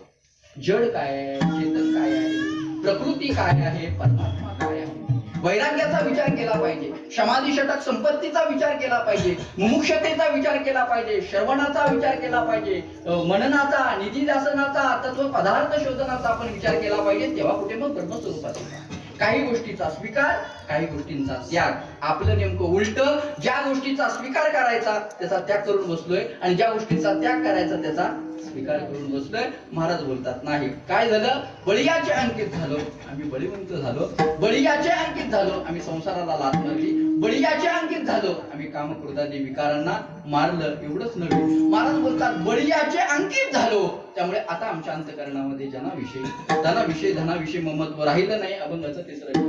जड काय आहे, चेतन काय आहे, प्रकृती काय आहे, परमात्मा काय आहे. वैराग्याचा विचार केला पाहिजे. समाधी षटक संपत्तीचा विचार केला पाहिजे. मुमुक्षतेचा विचार केला पाहिजे. श्रवणाचा विचार केला पाहिजे. मननाचा, निधिध्यासनाचा, तत्व पदार्थ शोधनाचा आपण विचार केला पाहिजे. तेव्हा कुठे मग ब्रह्मस्वरूपात काही गोष्टीचा स्वीकार, काही गोष्टींचा त्याग. आपलं नेमकं उलट. ज्या गोष्टीचा स्वीकार करायचा त्याचा त्याग करून बसलोय आणि ज्या गोष्टीचा त्याग करायचा त्याचा स्वीकार करून बसलोय. महाराज बोलतात नाही. काय झालं? बळीयाचे अंकित झालो. आम्ही बळीवंत झालो. बळीयाचे अंकित झालो. आम्ही संसाराला लाथ मारली. बळीयाचे अंकित झालो. आम्ही कामक्रोधादी विकारांना मारलं. एवढंच नव्हे. महाराज बोलतात बळीयाचे अंकित झालो. त्यामुळे आता आमच्या अंतःकरणामध्ये धनाविषयी धनाविषयी ममत्व राहिलं नाही. अभंगाचं 3रं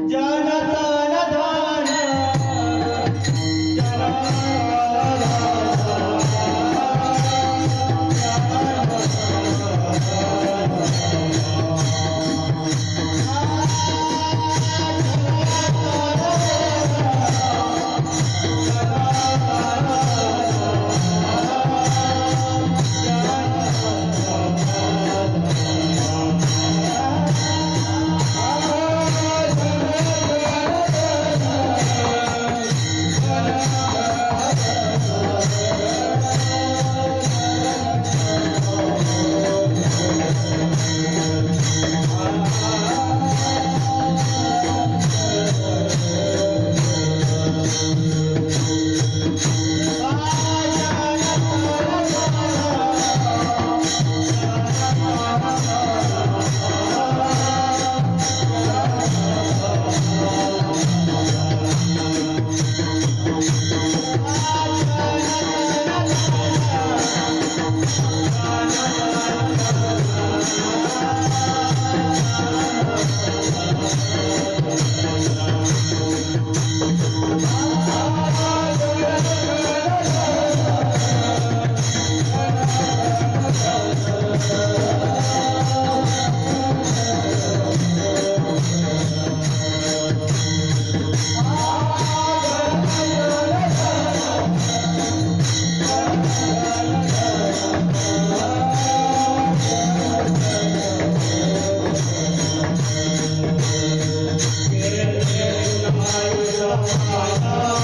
Hare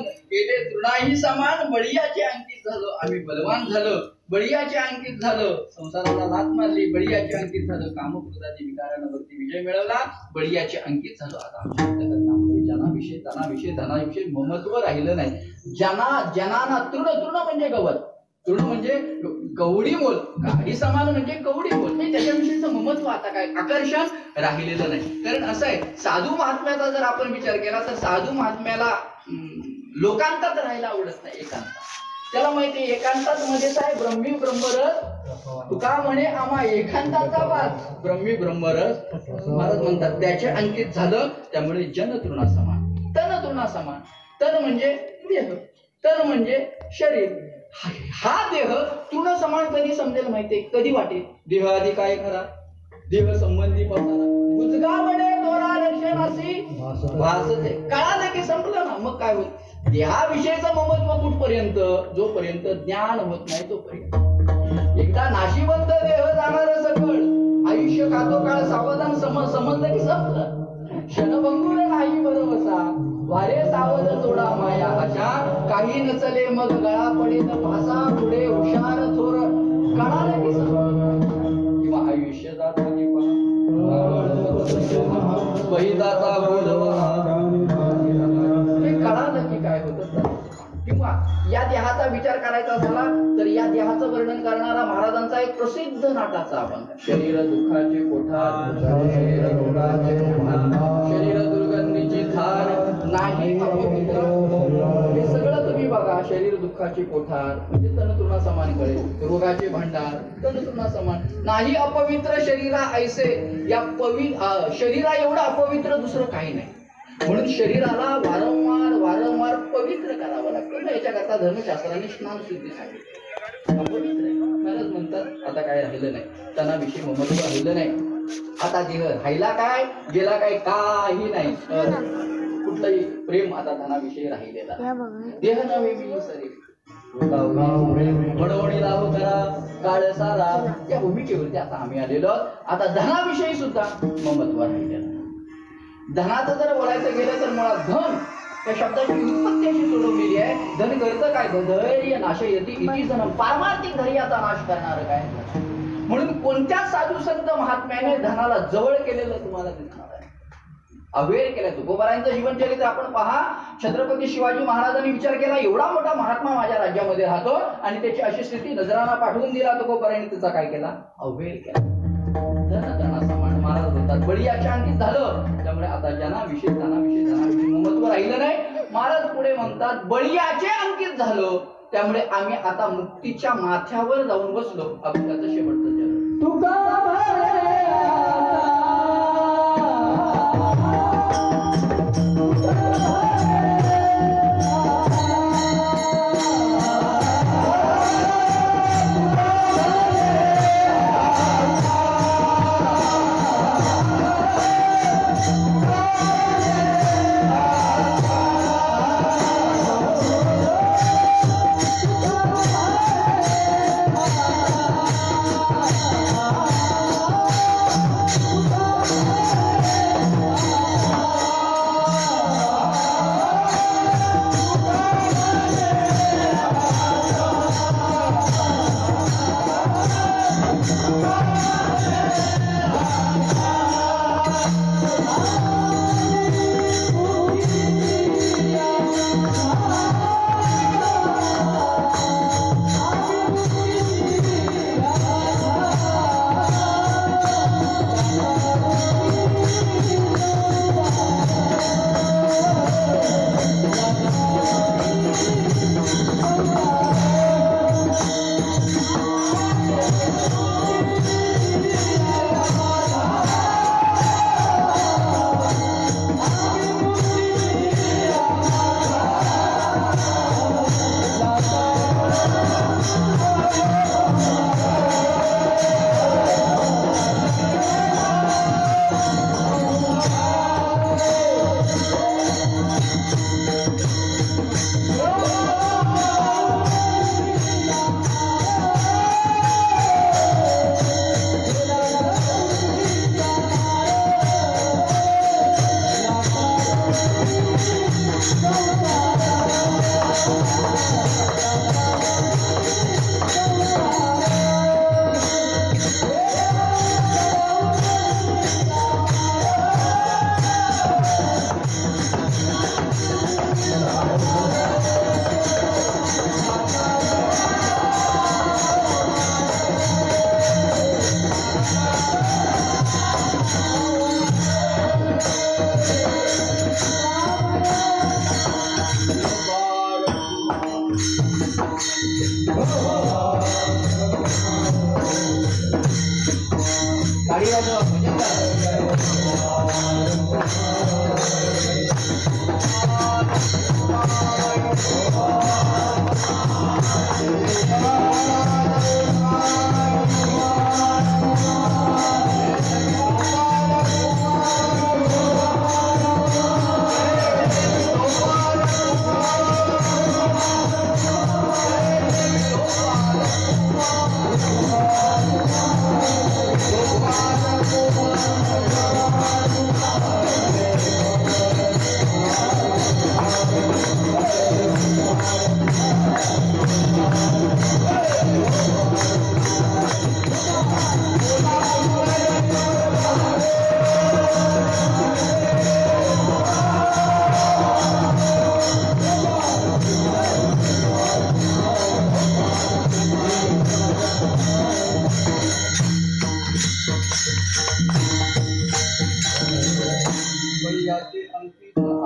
केले तृणाही समान, बळीयाचे अंकित झालो. आम्ही बलवान झालो, बळीयाचे अंकित झालो. संसाराला लात मारली, बळीयाचे अंकित झालो. कामक्रोधादी विकारांवरती विजय मिळवला, बळीयाचे अंकित झालो. आता आमच्या अंतःकरणामध्ये जनाविषयी धनाविषयी धनाविषयी ममत्व राहिलं नाही. जनाना तृण म्हणजे गवत, तृण म्हणजे गवडी मोल, गाडी समान म्हणजे गवडी मोल. नाही त्याच्याविषयीचं ममत्व आता काय आकर्षण राहिलेलं नाही. कारण असं आहे, साधू महात्म्याचा जर आपण विचार केला तर साधू महात्म्याला लोकांतात राहायला आवडत नाही, एकांतात. त्याला माहिती एकांतात मध्येच आहे ब्रह्मी ब्रह्मरस. तुका म्हणे आम्हा एकांताचा वास, ब्रह्मी ब्रह्मरस. महाराज म्हणतात त्याचे अंकित झालं. त्यामुळे जन तृणा समान, तन तृणा समान. तन म्हणजे देह, तन म्हणजे शरीर. हा देह तृण समान कधी समजेल माहितीये, कधी वाटेल? देह आधी काय खरा, देह संबंधी पसारा, उजगावणे दोरा रक्षणाशी भासते. कळालं की संपलं ना. मग काय होत? देहाविषयीचं ममत्व कुठपर्यंत? जोपर्यंत ज्ञान होत नाही तोपर्यंत. एकदा नाशिवंत देह जाणार सकळ, आयुष्य कातोकाळ सावधान समजलं की संपलं. क्षणभंगुर नाही भरवसा, वारे सावध जोडा माया. अशा काही नचले मग गळा पडेल भासा पुढे हुशार थोर. कळालं की किंवा आयुष्य जात पहिदाचा कळालं की काय होतं. किंवा या देहाचा विचार करायचा झाला तर या देहाचं वर्णन करणारा महाराजांचा एक प्रसिद्ध नाटाचा अभंग, शरीर दुःखाचे कोठार, शरीर रोगाचे कोठार, शरीर दुर्गंधीची धार, नाही अपवित्र. हे सगळं तुम्ही बघा. शरीर दुःखाचे कोठार म्हणजे तनतृणा समान कळेल. रोगाचे भांडार तनतृणा समान. नाही अपवित्र शरीरा ऐसे. या शरीरा एवढं अपवित्र दुसरं काही नाही. म्हणून शरीराला वारंवार पवित्र करावं लागतं. याच्याकरता धर्मशास्त्राने स्नान शुद्धी सांगितली. अपवित्र महाराज म्हणतात आता काय राहिलं नाही, तणाविषयी ममत्व राहिलं नाही. आता देह राहिला काय, गेला काय, काही नाही. कुठलंही प्रेम आता धनाविषयी राहिलेला. देह नव्हे मी शरीर, घडवणीला करा काळ सारा. या भूमिकेवरती आता आम्ही आलेलो. आता धनाविषयी सुद्धा ममत्व राहिलेलं. धनाचं जर बोलायचं गेलं तर मुळात धन या शब्दाची उत्पत्ती अशी सोडवलेली आहे. धन करतं काय? धैर्य नाशयती इति धनम. पारमार्थिक धैर्याचा नाश करणार काय? म्हणून कोणत्या साधू संत महात्म्याने धनाला जवळ केलेलं तुम्हाला दिसणार आहे, अवेअर केलाय. तुकोबारायांचं जीवनचरित्र आपण पहा. छत्रपती शिवाजी महाराजांनी विचार केला, एवढा मोठा महात्मा माझ्या राज्यामध्ये राहतो आणि त्याची अशी स्थिती नजरांना पाठवून दिला. तुकोबारायांनी त्याचा काय केला? अवेअर केला. धना समान. महाराज म्हणतात बळीयाच्या अंकित झालं. त्यामुळे आता जनाविषयी धनाविषयी ममत्व राहिलं नाही. महाराज पुढे म्हणतात बळीयाचे अंकित झालो. त्यामुळे आम्ही आता मुक्तीच्या माथ्यावर जाऊन बसलो. अभंगाचं शेवटचं चरण. तुका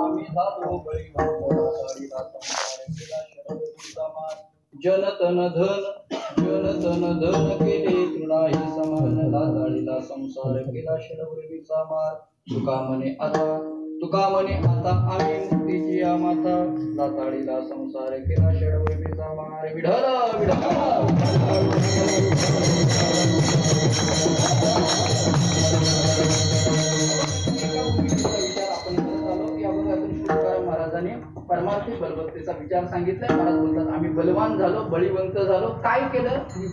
आम्ही झालो बळीवंत लाताडीला संसार केला शरवरीचा मार जन तन धन केले तृणाही समान लाताडीला संसार केला शरवरीचा मार तुका म्हणे आता आम्ही मुक्तीची या माता लाताडीला संसार केला शरवरीचा मार विढल महाराजांनी परमार्थी बलवत्तेचा विचार सांगितलाय. महाराज बोलतात आम्ही बलवान झालो बळीवंत झालो. काय केलं? मी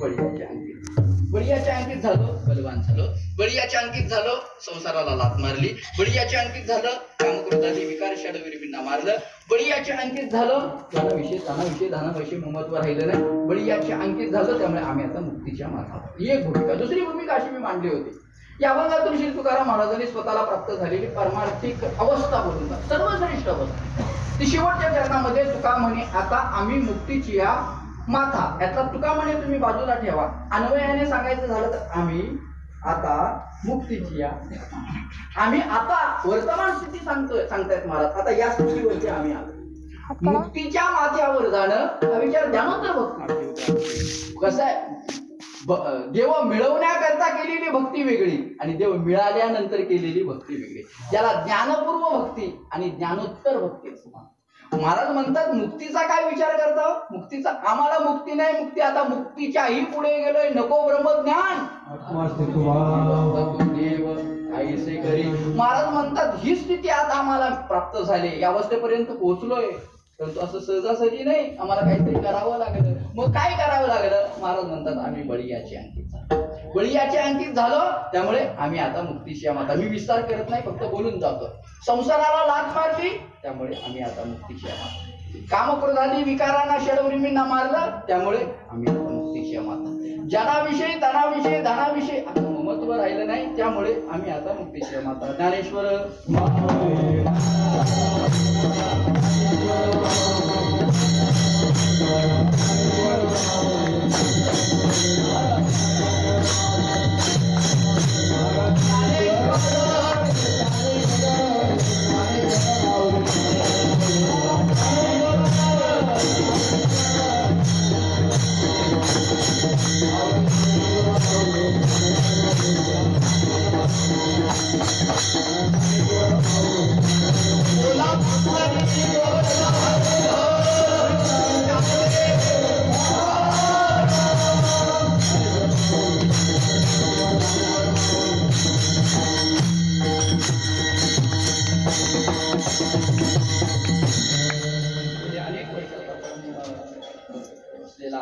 बळीयाच्या अंकित झालो बलवान झालो. बळीयाच्या अंकित झालो संसाराला लात मारली. बळीयाच्या अंकित झालं कामक्रोधाने विकार षडविरमींना मारलं. बळीयाच्या अंकित झालं धनाविषयी धनाविषयी महत्व राहिलं नाही. बळीयाच्या अंकित झालं त्यामुळे आम्ही आता मुक्तीच्या मार्गावर. ही एक भूमिका. दुसरी भूमिका अशी मी मांडली होती. या अभंगातून श्री तुकाराम महाराजांनी स्वतःला प्राप्त झालेली परमार्थिक अवस्था बोलून सर्वश्रेष्ठ अवस्था ती शेवटच्या चरणामध्ये तुका म्हणे आता आम्ही मुक्तीची या माथा. यातला तुका म्हणे तुम्ही बाजूला ठेवा. अन्वयाने सांगायचं झालं तर आम्ही आता मुक्तीची या आम्ही आता वर्तमान स्थिती सांगतायत महाराज. आता या स्थितीवरती आम्ही आलो. मुक्तीच्या माथ्यावर जाणं हा विचार ज्ञानोत्तर भक्ती. कसं आहे देव मिळवण्याकरता केलेली भक्ती वेगळी आणि देव मिळाल्यानंतर केलेली भक्ती वेगळी. ज्याला ज्ञानपूर्व भक्ती आणि ज्ञानोत्तर भक्ती असं महाराज म्हणतात. मुक्तीचा काय विचार करता? मुक्तीचा आम्हाला मुक्ती नाही. मुक्ती आता मुक्तीच्याही पुढे गेलोय. नको ब्रह्मज्ञान देव काहीसे करी. महाराज म्हणतात ही स्थिती आता आम्हाला प्राप्त झाली. या अवस्थेपर्यंत पोहोचलोय. परंतु असं सहजासहजी नाही. आम्हाला काहीतरी करावं लागलं. मग काय करावं लागलं? महाराज म्हणतात आम्ही बळीयाचे अंकित झालो. बळीयाचे अंकित झालो त्यामुळे आम्ही आता मुक्तीची माता. मी विस्तार करत नाही फक्त बोलून जातो. संसाराला लाथ मारली त्यामुळे आम्ही आता मुक्तीची माता. कामक्रोधादी विकारांना षडवरिमींना मारलं त्यामुळे आम्ही आता मुक्तीची माता. जनाविषयी तनाविषयी धनाविषयी आता महत्व राहिलं नाही त्यामुळे आम्ही आता मुक्तीची माता. ज्ञानेश्वर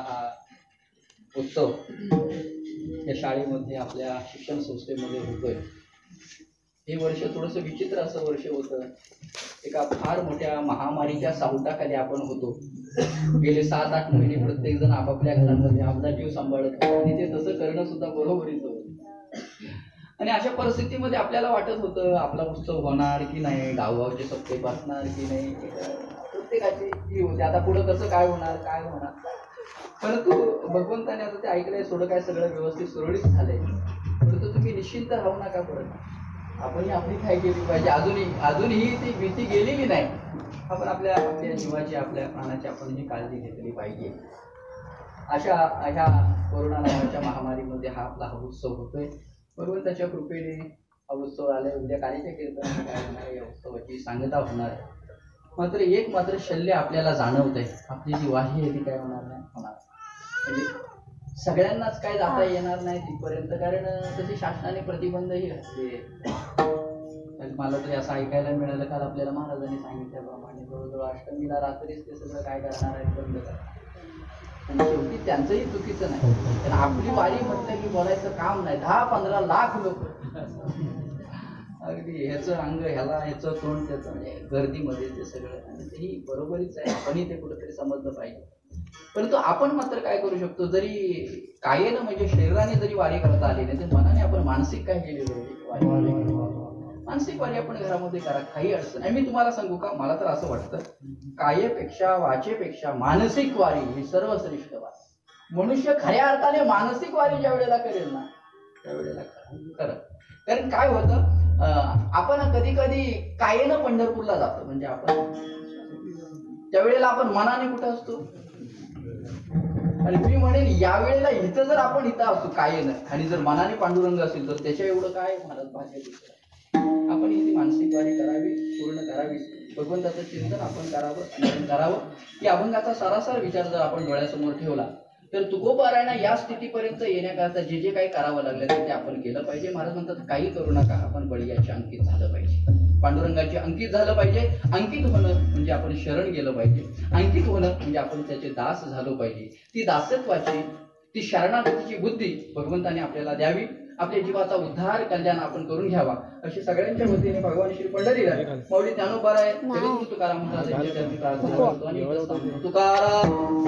हा उत्सव या शाळेमध्ये आपल्या शिक्षण संस्थेमध्ये होतोय. हे वर्ष थोडंसं विचित्र असं वर्ष होतं. एका फार मोठ्या महामारीच्या सावटाखाली आपण होतो. गेले 7-8 महिने प्रत्येक जण आपापल्या घरांमध्ये आपला जीव सांभाळत होता आणि ते तसं करणं सुद्धा बरोबरीचं होतं. आणि अशा परिस्थितीमध्ये आपल्याला वाटत होतं आपला उत्सव होणार की नाही, गावगावचे सप्ते बसणार की नाही, प्रत्येकाची जी होती आता पुढं कसं काय होणार. परंतु भगवंताने आता ते ऐकलंय. थोडं काय सगळं व्यवस्थित सुरळीत झालंय. परंतु तुम्ही निश्चिंत राहू नका. परत आपण आपली काय केली पाहिजे. अजूनही ती भीती गेलेली नाही. आपण आपल्या जीवाची आपल्या प्राणाची आपण ही काळजी घेतली पाहिजे. अशा कोरोना नावाच्या महामारीमध्ये हा आपला हा उत्सव होतोय. भगवंताच्या कृपेने हा उत्सव आलाय. उद्या कालीच्या कीर्तन काय होणार या उत्सवाची सांगता होणार. मात्र शल्य आपल्याला जाणवत आहे. आपली जी वाही आहे ती काय होणार म्हणजे सगळ्यांनाच काय जाता येणार नाही तिथपर्यंत. कारण तसे शासनाने प्रतिबंधही घातले. मला तरी असं ऐकायला मिळालं काल आपल्याला महाराजांनी सांगितल्याप्रमाणे जवळजवळ अष्टमीला रात्रीच ते सगळं काय करणार आहे बंद करणार. आणि शेवटी त्यांचंही चुकीचं नाही. पण आपली वारी म्हटलं की बोलायचं काम नाही. 10-15 लाख लोक अगदी ह्याचं अंग ह्याला, ह्याचं तोंड त्याचं, म्हणजे गर्दीमध्ये ते सगळं. आणि तेही बरोबरीच आहे. आपणही ते कुठेतरी समजलं पाहिजे. परंतु आपण मात्र काय करू शकतो. जरी कायेनं म्हणजे शरीराने जरी वारी करता आली नाही तर मनाने आपण मानसिक काय केली पाहिजे. मानसिक वारी आपण घरामध्ये करा. काही अडचण नाही. मी तुम्हाला सांगू का, मला तर असं वाटतं कायेपेक्षा वाचेपेक्षा मानसिक वारी ही सर्वश्रेष्ठ वारी. मनुष्य खऱ्या अर्थाने मानसिक वारी ज्या वेळेला करेल ना त्यावेळेला करा. कारण काय होतं आपण कधी कधी कायेनं पंढरपूरला जातो, म्हणजे आपण त्यावेळेला आपण मनाने कुठं असतो. आणि मी म्हणेन यावेळेला इथं जर आपण इथं असतो कायेनं आणि जर मनाने पांडुरंग असेल तर त्याच्या एवढं काय भारत भाग्य दुसरं. आपण इथे मानसिक वारी करावी, पूर्ण करावी, भगवंताचं चिंतन आपण करावं, स्मरण करावं. की अभंगाचा सरासर विचार जर आपण डोळ्यासमोर ठेवला तर तुकोबारायणा या स्थितीपर्यंत येण्याकरता जे जे काही करावं लागलं ते आपण केलं पाहिजे. महाराज म्हणतात काही करू नका, आपण बळीयाचे अंकित झालं पाहिजे, पांडुरंगाचे अंकित झालं पाहिजे. अंकित होणं म्हणजे आपण शरण गेलं पाहिजे, अंकित होणं म्हणजे आपण त्याचे दास झालो पाहिजे. ती दासत्वाची, ती शरणागतीची बुद्धी भगवंताने आपल्याला द्यावी. आपल्या जीवाचा उद्धार कल्याण आपण करून घ्यावा अशी सगळ्यांच्या वतीने भगवान श्री पंढरीराय माऊली ज्ञानोबाराय जगद्गुरु तुकाराम महाराज यांच्या चरणी प्रार्थना करतो आणि तुकाराम